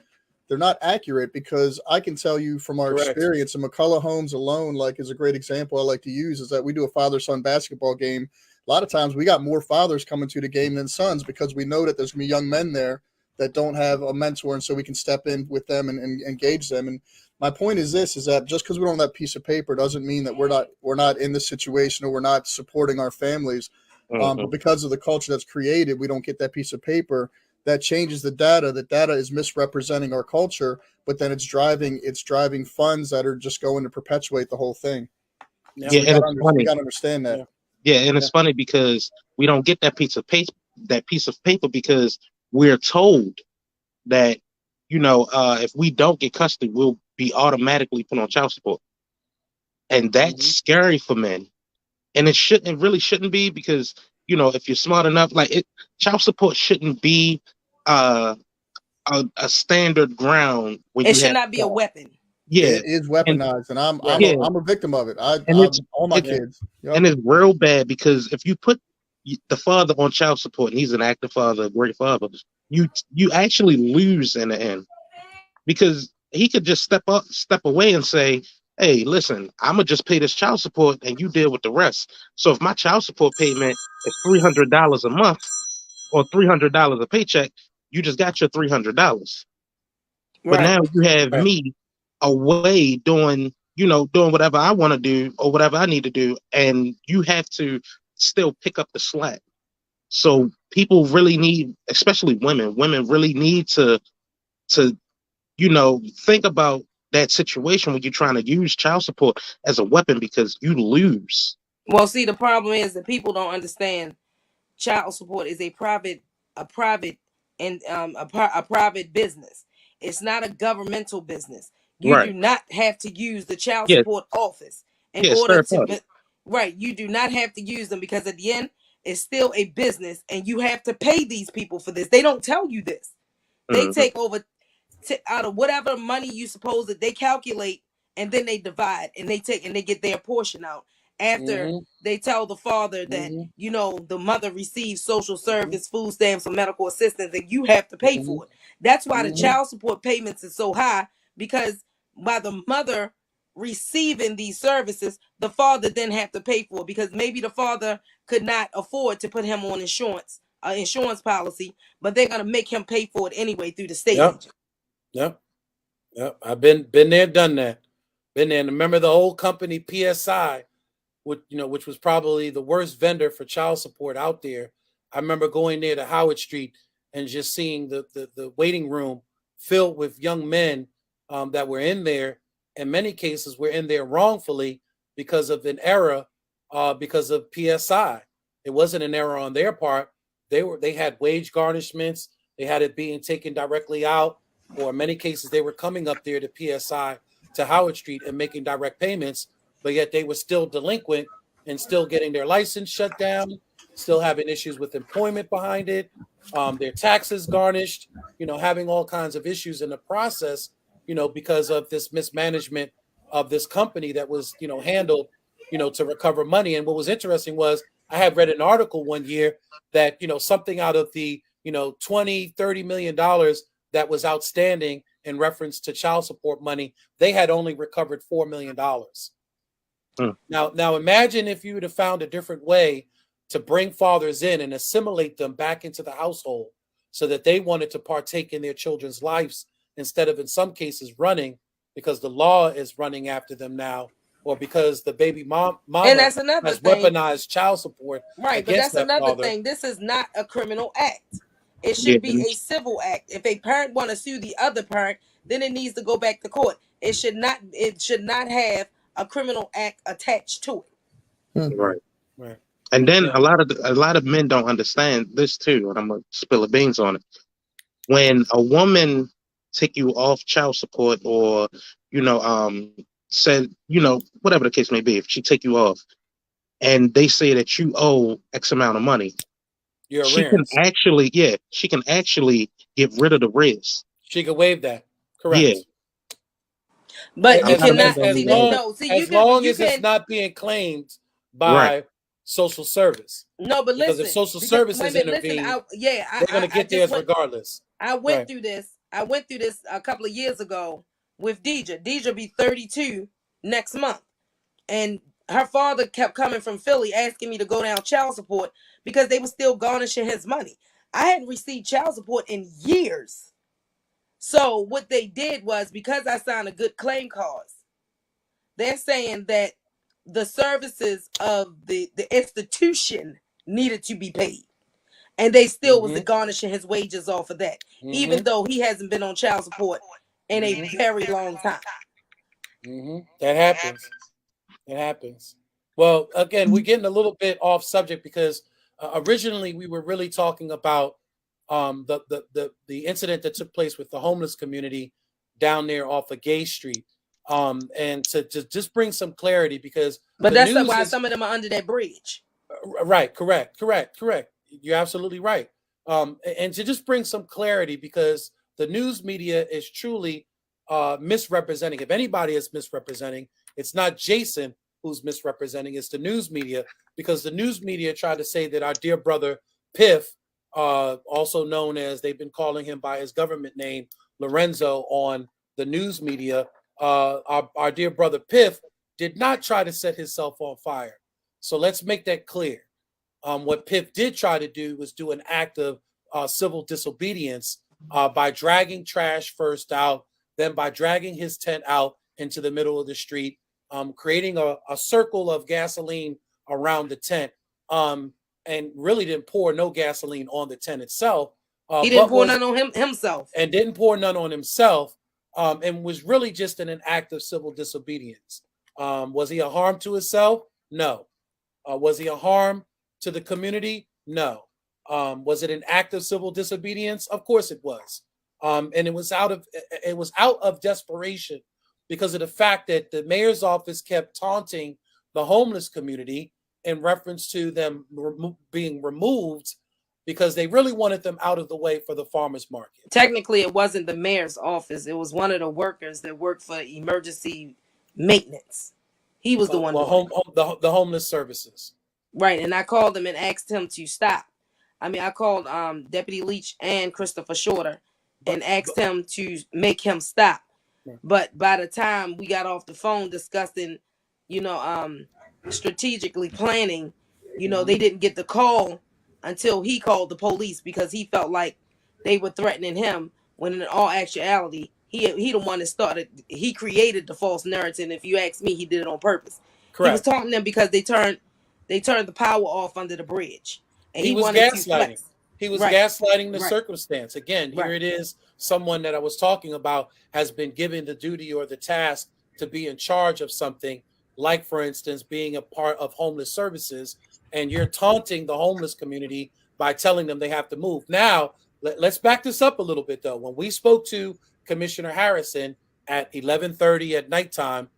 Speaker 4: they're not accurate, because I can tell you from our
Speaker 1: Correct.
Speaker 4: experience, and McCullough Homes alone, like, is a great example I like to use, is that we do a father-son basketball game. A lot of times we got more fathers coming to the game than sons, because we know that there's going to be young men there that don't have a mentor, and so we can step in with them and engage them. And my point is this, is that just because we don't have that piece of paper doesn't mean that we're not in this situation, or we're not supporting our families. But because of the culture that's created, we don't get that piece of paper. That changes the data. The data is misrepresenting our culture, but then it's driving funds that are just going to perpetuate the whole thing.
Speaker 3: Yeah,
Speaker 4: So we
Speaker 3: and
Speaker 4: got
Speaker 3: it's funny.
Speaker 4: to understand that.
Speaker 3: Yeah, and it's funny because we don't get that piece of paper because we're told that, if we don't get custody, we'll be automatically put on child support, and that's scary for men. And it really shouldn't be, because if you're smart enough, child support shouldn't be uh, a standard ground when
Speaker 2: It
Speaker 3: you
Speaker 2: should
Speaker 3: have
Speaker 2: not be a weapon.
Speaker 3: yeah,
Speaker 4: It is
Speaker 3: and
Speaker 4: weaponized, and I'm a victim of it.
Speaker 3: and it's
Speaker 4: All my
Speaker 3: it's
Speaker 4: kids. Yep.
Speaker 3: and it's real bad, because if you put the father on child support, and he's an active father, a great father, you actually lose in the end, because he could just step away and say, hey, listen, I'm gonna just pay this child support and you deal with the rest. So if my child support payment is $300 a month, or $300 a paycheck, you just got your $300. But
Speaker 2: Right.
Speaker 3: now you have me away doing whatever I want to do, or whatever I need to do, and you have to still pick up the slack. So people really need, especially women really need to think about that situation when you're trying to use child support as a weapon, because you lose.
Speaker 2: Well, see, the problem is that people don't understand child support is a private and a private business. It's not a governmental business. You
Speaker 3: Right.
Speaker 2: do not have to use the child
Speaker 3: Yeah.
Speaker 2: support office in
Speaker 3: Yeah. It's
Speaker 2: order
Speaker 3: third party.
Speaker 2: to. Right, you do not have to use them, because at the end, it's still a business, and you have to pay these people for this. They don't tell you this. They
Speaker 3: Mm-hmm.
Speaker 2: take over out of whatever money you suppose that they calculate, and then they divide, and they get their portion out after they tell the father that the mother receives social service, food stamps, or medical assistance, and you have to pay for it. That's why the child support payments is so high, because by the mother receiving these services, the father then have to pay for it, because maybe the father could not afford to put him on insurance policy, but they're going to make him pay for it anyway through the state agent.
Speaker 1: Yep. I've been there, done that. Been there. And remember the old company PSI, which was probably the worst vendor for child support out there. I remember going there to Howard Street and just seeing the waiting room filled with young men that were in there. In many cases, were in there wrongfully because of an error, because of PSI. It wasn't an error on their part. They had wage garnishments. They had it being taken directly out, or in many cases, they were coming up there to PSI to Howard Street and making direct payments, but yet they were still delinquent and still getting their license shut down, still having issues with employment behind it, their taxes garnished, having all kinds of issues in the process, because of this mismanagement of this company that was, handled, to recover money. And what was interesting was I had read an article one year that, something out of the, $20-30 million that was outstanding in reference to child support money, they had only recovered $4 million. Now imagine if you would have found a different way to bring fathers in and assimilate them back into the household so that they wanted to partake in their children's lives instead of, in some cases, running because the law is running after them now, or because the baby mama
Speaker 2: and that's another
Speaker 1: has
Speaker 2: thing.
Speaker 1: Weaponized child support.
Speaker 2: Right, but that's another thing. This is not a criminal act. It should be a civil act. If a parent want to sue the other parent, then it needs to go back to court. It should not have a criminal act attached to
Speaker 3: it. Right. And then a lot of men don't understand this too, and I'm gonna spill the beans on it. When a woman take you off child support, or said, whatever the case may be, if she take you off and they say that you owe X amount of money, she can actually get rid of the risk.
Speaker 1: She can waive that. Correct.
Speaker 2: Yeah. But you cannot
Speaker 1: as long as it's not being claimed by social service.
Speaker 2: No, but listen,
Speaker 1: because if social services intervene, they're going to get theirs regardless.
Speaker 2: I went through this a couple of years ago with Deidre. Deidre be 32 next month, and her father kept coming from Philly asking me to go down child support because they were still garnishing his money. I hadn't received child support in years. So what they did was, because I signed a good claim clause, they're saying that the services of the institution needed to be paid. And they still was garnishing his wages off of that, even though he hasn't been on child support in a very long time.
Speaker 1: That happens. It happens. Well, again, we're getting a little bit off subject because originally we were really talking about the incident that took place with the homeless community down there off of Gay Street. And to just bring some clarity, because
Speaker 2: that's why some of them are under that bridge.
Speaker 1: Right. Correct. You're absolutely right. And to just bring some clarity, because the news media is truly misrepresenting. If anybody is misrepresenting, it's not Jason who's misrepresenting, it's the news media, because the news media tried to say that our dear brother Piff, also known as, they've been calling him by his government name, Lorenzo, on the news media, our dear brother Piff did not try to set himself on fire. So let's make that clear. What Piff did try to do was do an act of civil disobedience by dragging trash first out, then by dragging his tent out into the middle of the street, creating a circle of gasoline around the tent, and really didn't pour no gasoline on the tent itself.
Speaker 2: He didn't pour none on himself.
Speaker 1: And didn't pour none on himself, and was really just in an act of civil disobedience. Was he a harm to himself? No. Was he a harm to the community? No. Was it an act of civil disobedience? Of course it was. And it was out of desperation because of the fact that the mayor's office kept taunting the homeless community in reference to them being removed because they really wanted them out of the way for the farmers market.
Speaker 2: Technically, it wasn't the mayor's office. It was one of the workers that worked for emergency maintenance. He was the one.
Speaker 1: The homeless services.
Speaker 2: Right, and I called him and asked him to stop. I mean, I called Deputy Leach and Christopher Shorter and asked him to make him stop. But by the time we got off the phone discussing, strategically planning, they didn't get the call until he called the police because he felt like they were threatening him, when in all actuality, he the one that started. He created the false narrative. And if you ask me, he did it on purpose. Correct. He was taunting them because they turned the power off under the bridge, and he
Speaker 1: was
Speaker 2: wanted
Speaker 1: gaslighting.
Speaker 2: to flex.
Speaker 1: He was gaslighting the circumstance. Again, here it is. Someone that I was talking about has been given the duty or the task to be in charge of something, like, for instance, being a part of homeless services, and you're taunting the homeless community by telling them they have to move. Now, let's back this up a little bit, though. When we spoke to Commissioner Harrison at 11:30 at nighttime,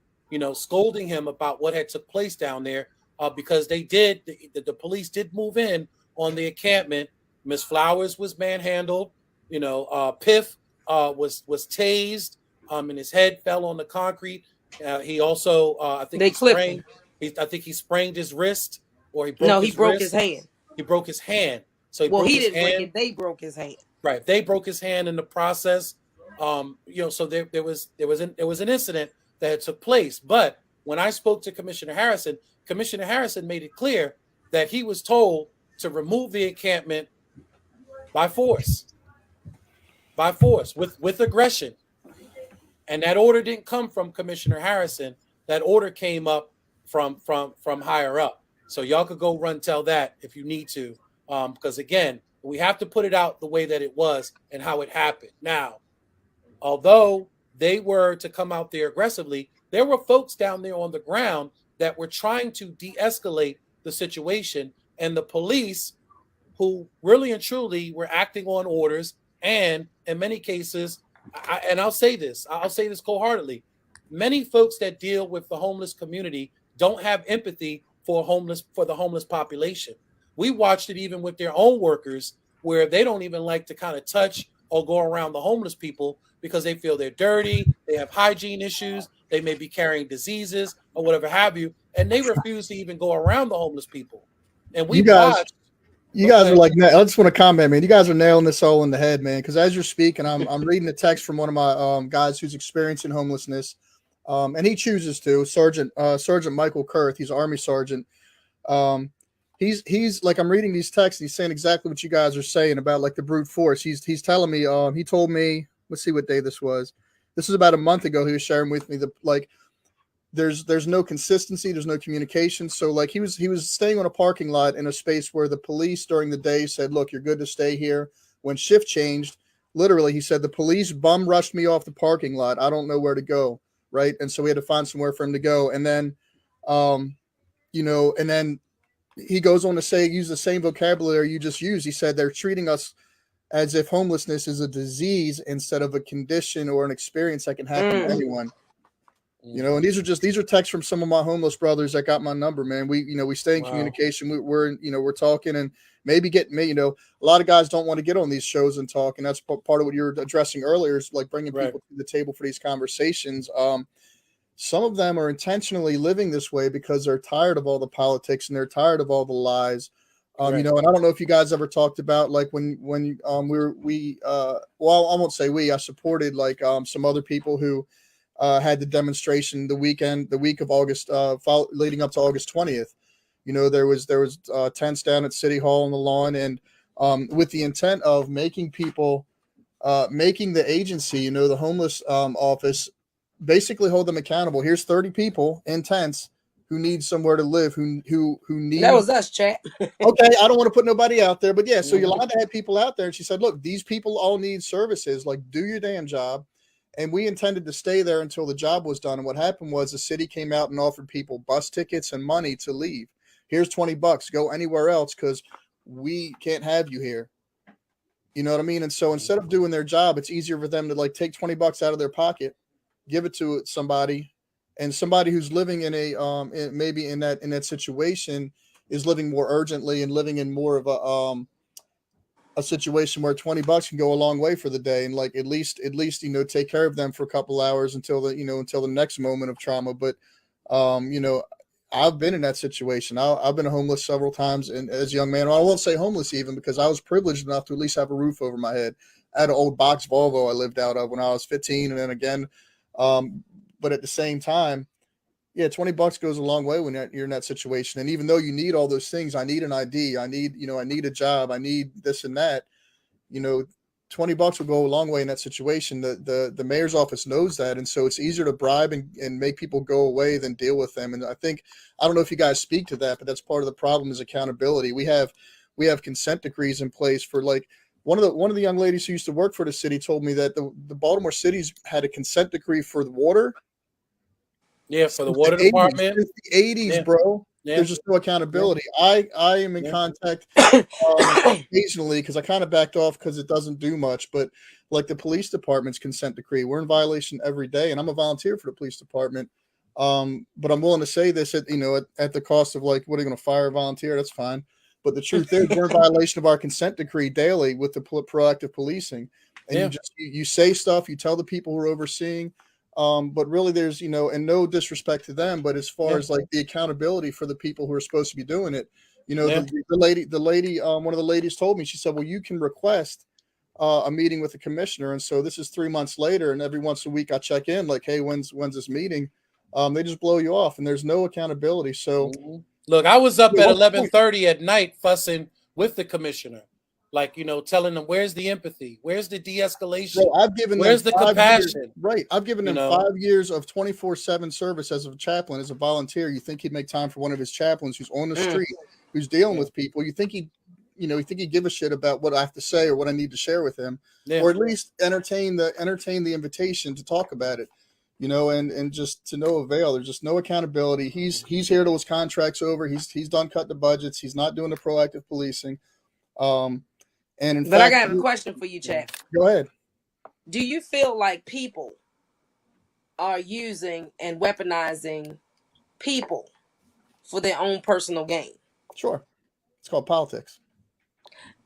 Speaker 1: scolding him about what had took place down there, because the police did move in on the encampment. Miss Flowers was manhandled. Piff was tased, and his head fell on the concrete. He also, I think he sprained his wrist, or he broke his hand. He broke his hand. So
Speaker 2: he didn't break it. They broke his hand.
Speaker 1: Right. They broke his hand in the process. So there was an incident that took place. But when I spoke to Commissioner Harrison made it clear that he was told to remove the encampment by force, with aggression. And that order didn't come from Commissioner Harrison. That order came up from higher up. So y'all could go run tell that if you need to, because again, we have to put it out the way that it was and how it happened. Now, although they were to come out there aggressively, there were folks down there on the ground that were trying to de-escalate the situation, and the police, who really and truly were acting on orders, and in many cases, I'll say this wholeheartedly, many folks that deal with the homeless community don't have empathy for the homeless population. We watched it even with their own workers, where they don't even like to kind of touch or go around the homeless people because they feel they're dirty, they have hygiene issues, they may be carrying diseases or whatever have you, and they refuse to even go around the homeless people. And we watched.
Speaker 4: You guys are like, I just want to comment, man. You guys are nailing this all in the head, man. Because as you're speaking, I'm reading a text from one of my guys who's experiencing homelessness, and he chooses to. Sergeant Michael Kurth, he's an Army sergeant. He's like, I'm reading these texts, and he's saying exactly what you guys are saying about like the brute force. He's telling me, he told me, let's see what day this was. This was about a month ago. He was sharing with me there's no consistency, there's no communication. So like he was staying on a parking lot in a space where the police during the day said, look, you're good to stay here. When shift changed, literally, he said, the police bum rushed me off the parking lot. I don't know where to go. Right. And so we had to find somewhere for him to go. And then, and then he goes on to use the same vocabulary you just used. He said, they're treating us as if homelessness is a disease instead of a condition or an experience that can happen to anyone. And these are texts from some of my homeless brothers that got my number, man. We stay in communication. We're talking, and maybe a lot of guys don't want to get on these shows and talk. And that's part of what you're addressing earlier, is like bringing people to the table for these conversations. Some of them are intentionally living this way because they're tired of all the politics and they're tired of all the lies. And I don't know if you guys ever talked about like when I won't say I supported like some other people who had the demonstration the week of August, leading up to August 20th. There was tents down at City Hall on the lawn, and with the intent of making people, making the agency, the homeless office, basically hold them accountable. Here's 30 people in tents who need somewhere to live, who need.
Speaker 2: That was us, chat.
Speaker 4: Okay, I don't want to put nobody out there, but yeah. So Yolanda had people out there, and she said, "Look, these people all need services. Like, do your damn job." And we intended to stay there until the job was done. And what happened was the city came out and offered people bus tickets and money to leave. Here's $20. Go anywhere else because we can't have you here. You know what I mean? And so instead of doing their job, it's easier for them to like take $20 out of their pocket, give it to somebody, and somebody who's living in maybe in that situation is living more urgently and living in more of a situation where $20 can go a long way for the day, and like at least take care of them for a couple hours until the next moment of trauma. But I've been in that situation. I've been homeless several times, and as a young man, I won't say homeless even, because I was privileged enough to at least have a roof over my head. I had an old box Volvo I lived out of when I was 15, and then again But at the same time, yeah, $20 goes a long way when you're in that situation. And even though you need all those things, I need an ID, I need a job, I need this and that, $20 will go a long way in that situation. The mayor's office knows that. And so it's easier to bribe and make people go away than deal with them. And I don't know if you guys speak to that, but that's part of the problem is accountability. We have consent decrees in place for, like, one of the young ladies who used to work for the city told me that the Baltimore city's had a consent decree for the water.
Speaker 1: Yeah, for the water department.
Speaker 4: Since the 80s,
Speaker 1: Yeah.
Speaker 4: bro.
Speaker 1: Yeah.
Speaker 4: There's just no accountability. Yeah. I am in contact occasionally because I kind of backed off because it doesn't do much. But like the police department's consent decree, we're in violation every day, and I'm a volunteer for the police department. But I'm willing to say this at the cost of, like, what are you going to fire a volunteer? That's fine. But the truth is, we're in violation of our consent decree daily with the proactive policing. And you say stuff, you tell the people who are overseeing. But really there's, and no disrespect to them, but as far as like the accountability for the people who are supposed to be doing it, the lady, one of the ladies told me, she said, well, you can request a meeting with the commissioner. And so this is 3 months later, and every once a week I check in, like, hey, when's this meeting? They just blow you off, and there's no accountability. So
Speaker 1: look, I was up at 11:30 at night fussing with the commissioner. Like, telling them, where's the empathy? Where's the de-escalation?
Speaker 4: Bro, I've given
Speaker 1: where's the compassion?
Speaker 4: Right. I've given them 5 years of 24/7 service as a chaplain, as a volunteer. You think he'd make time for one of his chaplains who's on the street, who's dealing with people? You think he'd give a shit about what I have to say or what I need to share with him, or at least entertain the invitation to talk about it, and just to no avail. There's just no accountability. He's here till his contract's over. He's done cut the budgets. He's not doing the proactive policing. And in fact,
Speaker 2: I got a question for you, Chad.
Speaker 4: Go ahead.
Speaker 2: Do you feel like people are using and weaponizing people for their own personal gain?
Speaker 4: Sure. It's called politics.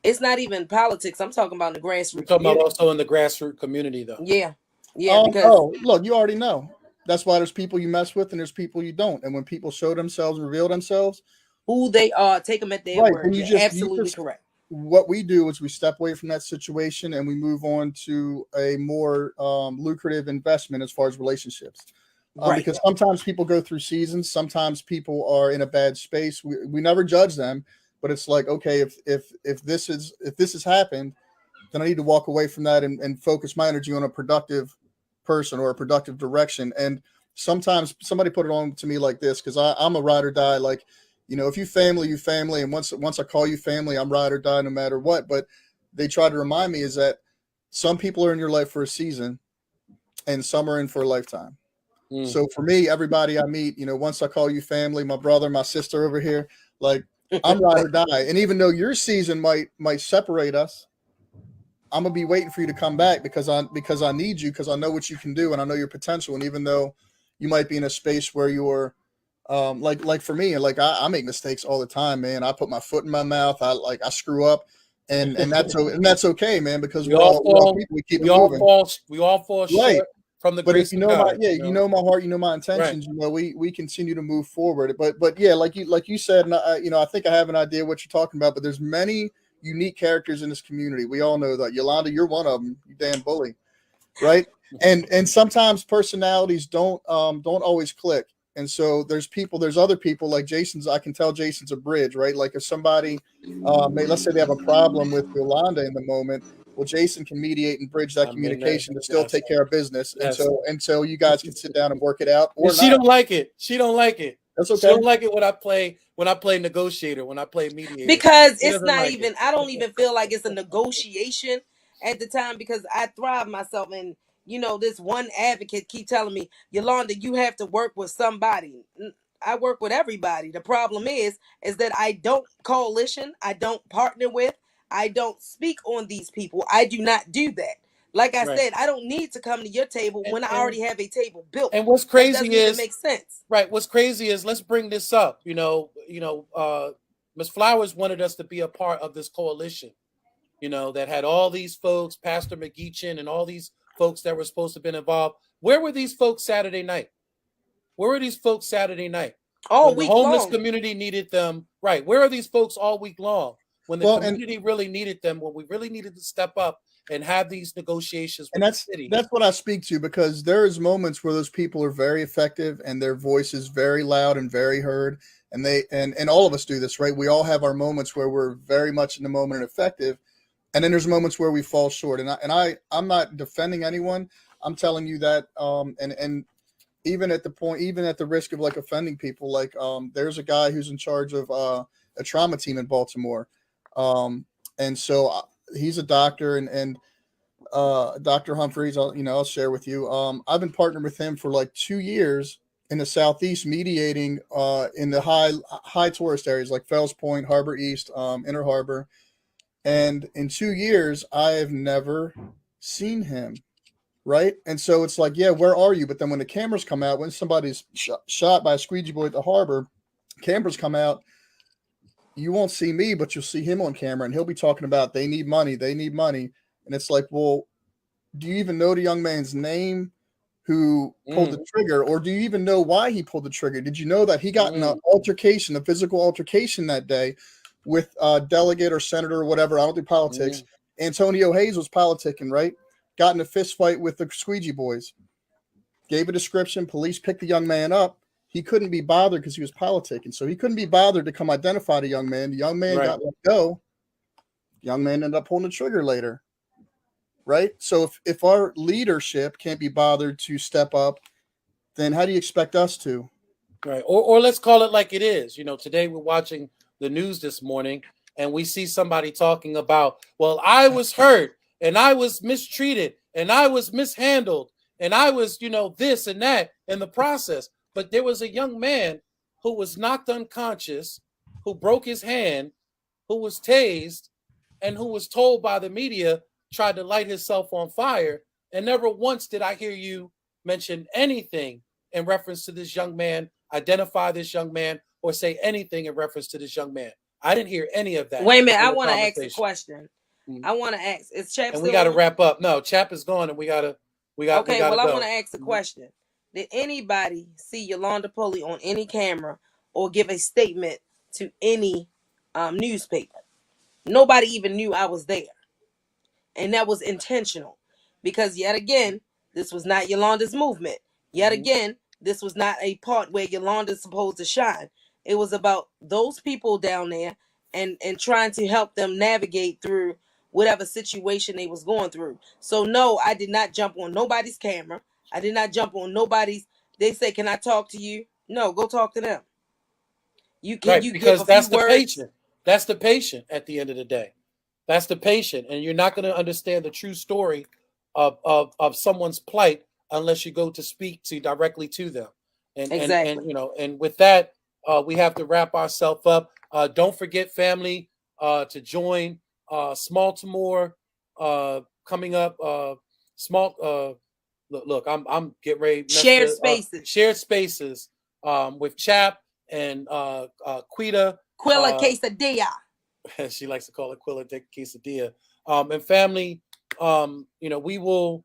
Speaker 2: It's not even politics. I'm talking about in the grassroots.
Speaker 1: We're talking about also in the grassroots community, though.
Speaker 2: Yeah.
Speaker 4: Look, you already know. That's why there's people you mess with and there's people you don't. And when people show themselves and reveal themselves,
Speaker 2: who they are, take them at their word. You're absolutely correct.
Speaker 4: What we do is we step away from that situation and we move on to a more lucrative investment as far as relationships. Because sometimes people go through seasons. Sometimes people are in a bad space. We never judge them, but it's like, okay, if this has happened, then I need to walk away from that and focus my energy on a productive person or a productive direction. And sometimes somebody put it on to me like this, because I'm a ride or die. Like, if you family, and once I call you family, I'm ride or die no matter what. But they try to remind me is that some people are in your life for a season and some are in for a lifetime. So for me, everybody I meet, once I call you family, my brother, my sister over here, like, I'm ride or die. And even though your season might separate us, I'm gonna be waiting for you to come back because I need you, because I know what you can do and I know your potential. And even though you might be in a space where you're like for me, like I make mistakes all the time, man. I put my foot in my mouth. I screw up, and that's okay, man. Because we all people. We keep moving.
Speaker 1: We all fall short from the grace of God.
Speaker 4: You know my heart, you know my intentions. Right. We continue to move forward. But yeah, like you said, and I think I have an idea what you're talking about. But there's many unique characters in this community. We all know that. Yolanda, you're one of them. You damn bully, right? And sometimes personalities don't always click. And so there's other people like Jason's. I can tell Jason's a bridge, right? Like if somebody, let's say they have a problem with Yolanda in the moment, well, Jason can mediate and bridge that communication to still take care of business. And so you guys can sit down and work it out. Or
Speaker 1: she don't like it. She don't like it.
Speaker 4: That's okay.
Speaker 1: She don't like it when I play negotiator, when I play mediator.
Speaker 2: Because it's not even, I don't even feel like it's a negotiation at the time, because I thrive myself in, this one advocate keep telling me, Yolanda, you have to work with somebody. I work with everybody. The problem is that I don't coalition. I don't partner with. I don't speak on these people. I do not do that. Like I said, I don't need to come to your table when I already have a table built.
Speaker 1: And what's crazy is,
Speaker 2: makes sense.
Speaker 1: Right. What's crazy is, let's bring this up. Miss Flowers wanted us to be a part of this coalition, that had all these folks, Pastor McGeechan and all these folks that were supposed to have been involved. Where were these folks Saturday night? Oh, when the homeless community needed them. Right. Where are these folks all week long? When the community really needed them, when we really needed to step up and have these negotiations with
Speaker 4: And
Speaker 1: the city.
Speaker 4: that's what I speak to, because there is moments where those people are very effective and their voice is very loud and very heard. And they and all of us do this, right? We all have our moments where we're very much in the moment and effective. And then there's moments where we fall short. I'm not defending anyone. I'm telling you that and even at the risk of like offending people, like there's a guy who's in charge of a trauma team in Baltimore. And so he's a doctor, and Dr. Humphreys, I'll share with you. I've been partnered with him for like 2 years in the Southeast, mediating in the high tourist areas like Fells Point, Harbor East, Inner Harbor. And in 2 years, I have never seen him. Right. And so it's like, yeah, where are you? But then when the cameras come out, when somebody's shot by a squeegee boy at the harbor, cameras come out, you won't see me, but you'll see him on camera, and he'll be talking about they need money. And it's like, well, do you even know the young man's name who pulled the trigger, or do you even know why he pulled the trigger? Did you know that he got in an altercation, a physical altercation that day with a delegate or senator or whatever? I don't do politics. Antonio Hayes was politicking, right? Got in a fist fight with the squeegee boys. Gave a description. Police picked the young man up. He couldn't be bothered because he was politicking. So he couldn't be bothered to come identify the young man. The young man got let go. The young man ended up pulling the trigger later. Right? So if our leadership can't be bothered to step up, then how do you expect us to?
Speaker 1: Right. Or let's call it like it is. Today we're watching the news this morning, and we see somebody talking about, well, I was hurt, and I was mistreated, and I was mishandled, and I was, this and that in the process. But there was a young man who was knocked unconscious, who broke his hand, who was tased, and who was told by the media tried to light himself on fire. And never once did I hear you mention anything in reference to this young man, identify this young man, or say anything in reference to this young man. I didn't hear any of that.
Speaker 2: Wait a minute, I want to ask a question. I want to ask, is Chap
Speaker 1: and we got to wrap up. No, Chap is gone, and we got to
Speaker 2: Okay, well, I want to ask a question. Did anybody see Yolanda Pulley on any camera or give a statement to any newspaper? Nobody even knew I was there. And that was intentional, because yet again, this was not Yolanda's movement. Yet again, this was not a part where Yolanda's supposed to shine. It was about those people down there and trying to help them navigate through whatever situation they was going through. So no, I did not jump on nobody's camera. I did not jump on nobody's. They say, "Can I talk to you?" No, go talk to them. You can you
Speaker 1: because
Speaker 2: give
Speaker 1: that's
Speaker 2: the
Speaker 1: patient. That's the patient at the end of the day. That's the patient, and you're not going to understand the true story of someone's plight unless you go to speak directly to them. And
Speaker 2: exactly.
Speaker 1: And with that, we have to wrap ourselves up. Don't forget, family, to join Smaltimore coming up. Look, I'm getting ready.
Speaker 2: Shared spaces.
Speaker 1: Shared spaces with Chap and Quilla
Speaker 2: Quesadilla.
Speaker 1: She likes to call it Quilla Quesadilla. And family, we will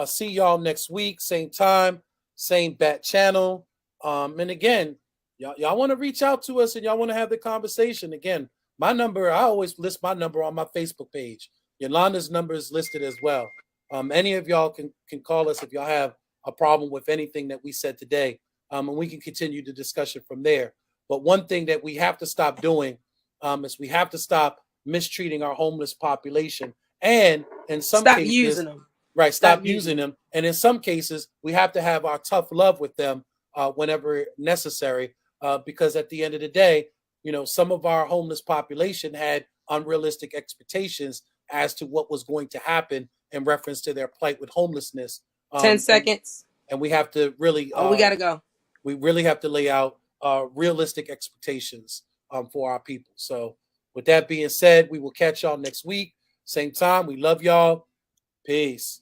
Speaker 1: see y'all next week, same time, same bat channel. And again, y'all want to reach out to us and y'all want to have the conversation. Again, my number, I always list my number on my Facebook page. Yolanda's number is listed as well. Any of y'all can call us if y'all have a problem with anything that we said today. And we can continue the discussion from there. But one thing that we have to stop doing is we have to stop mistreating our homeless population, and in some cases,
Speaker 2: using them.
Speaker 1: Right, stop using them. And in some cases, we have to have our tough love with them whenever necessary, because at the end of the day, some of our homeless population had unrealistic expectations as to what was going to happen in reference to their plight with homelessness.
Speaker 2: 10 seconds.
Speaker 1: And we have to really,
Speaker 2: we got to go.
Speaker 1: We really have to lay out realistic expectations for our people. So with that being said, we will catch y'all next week. Same time. We love y'all. Peace.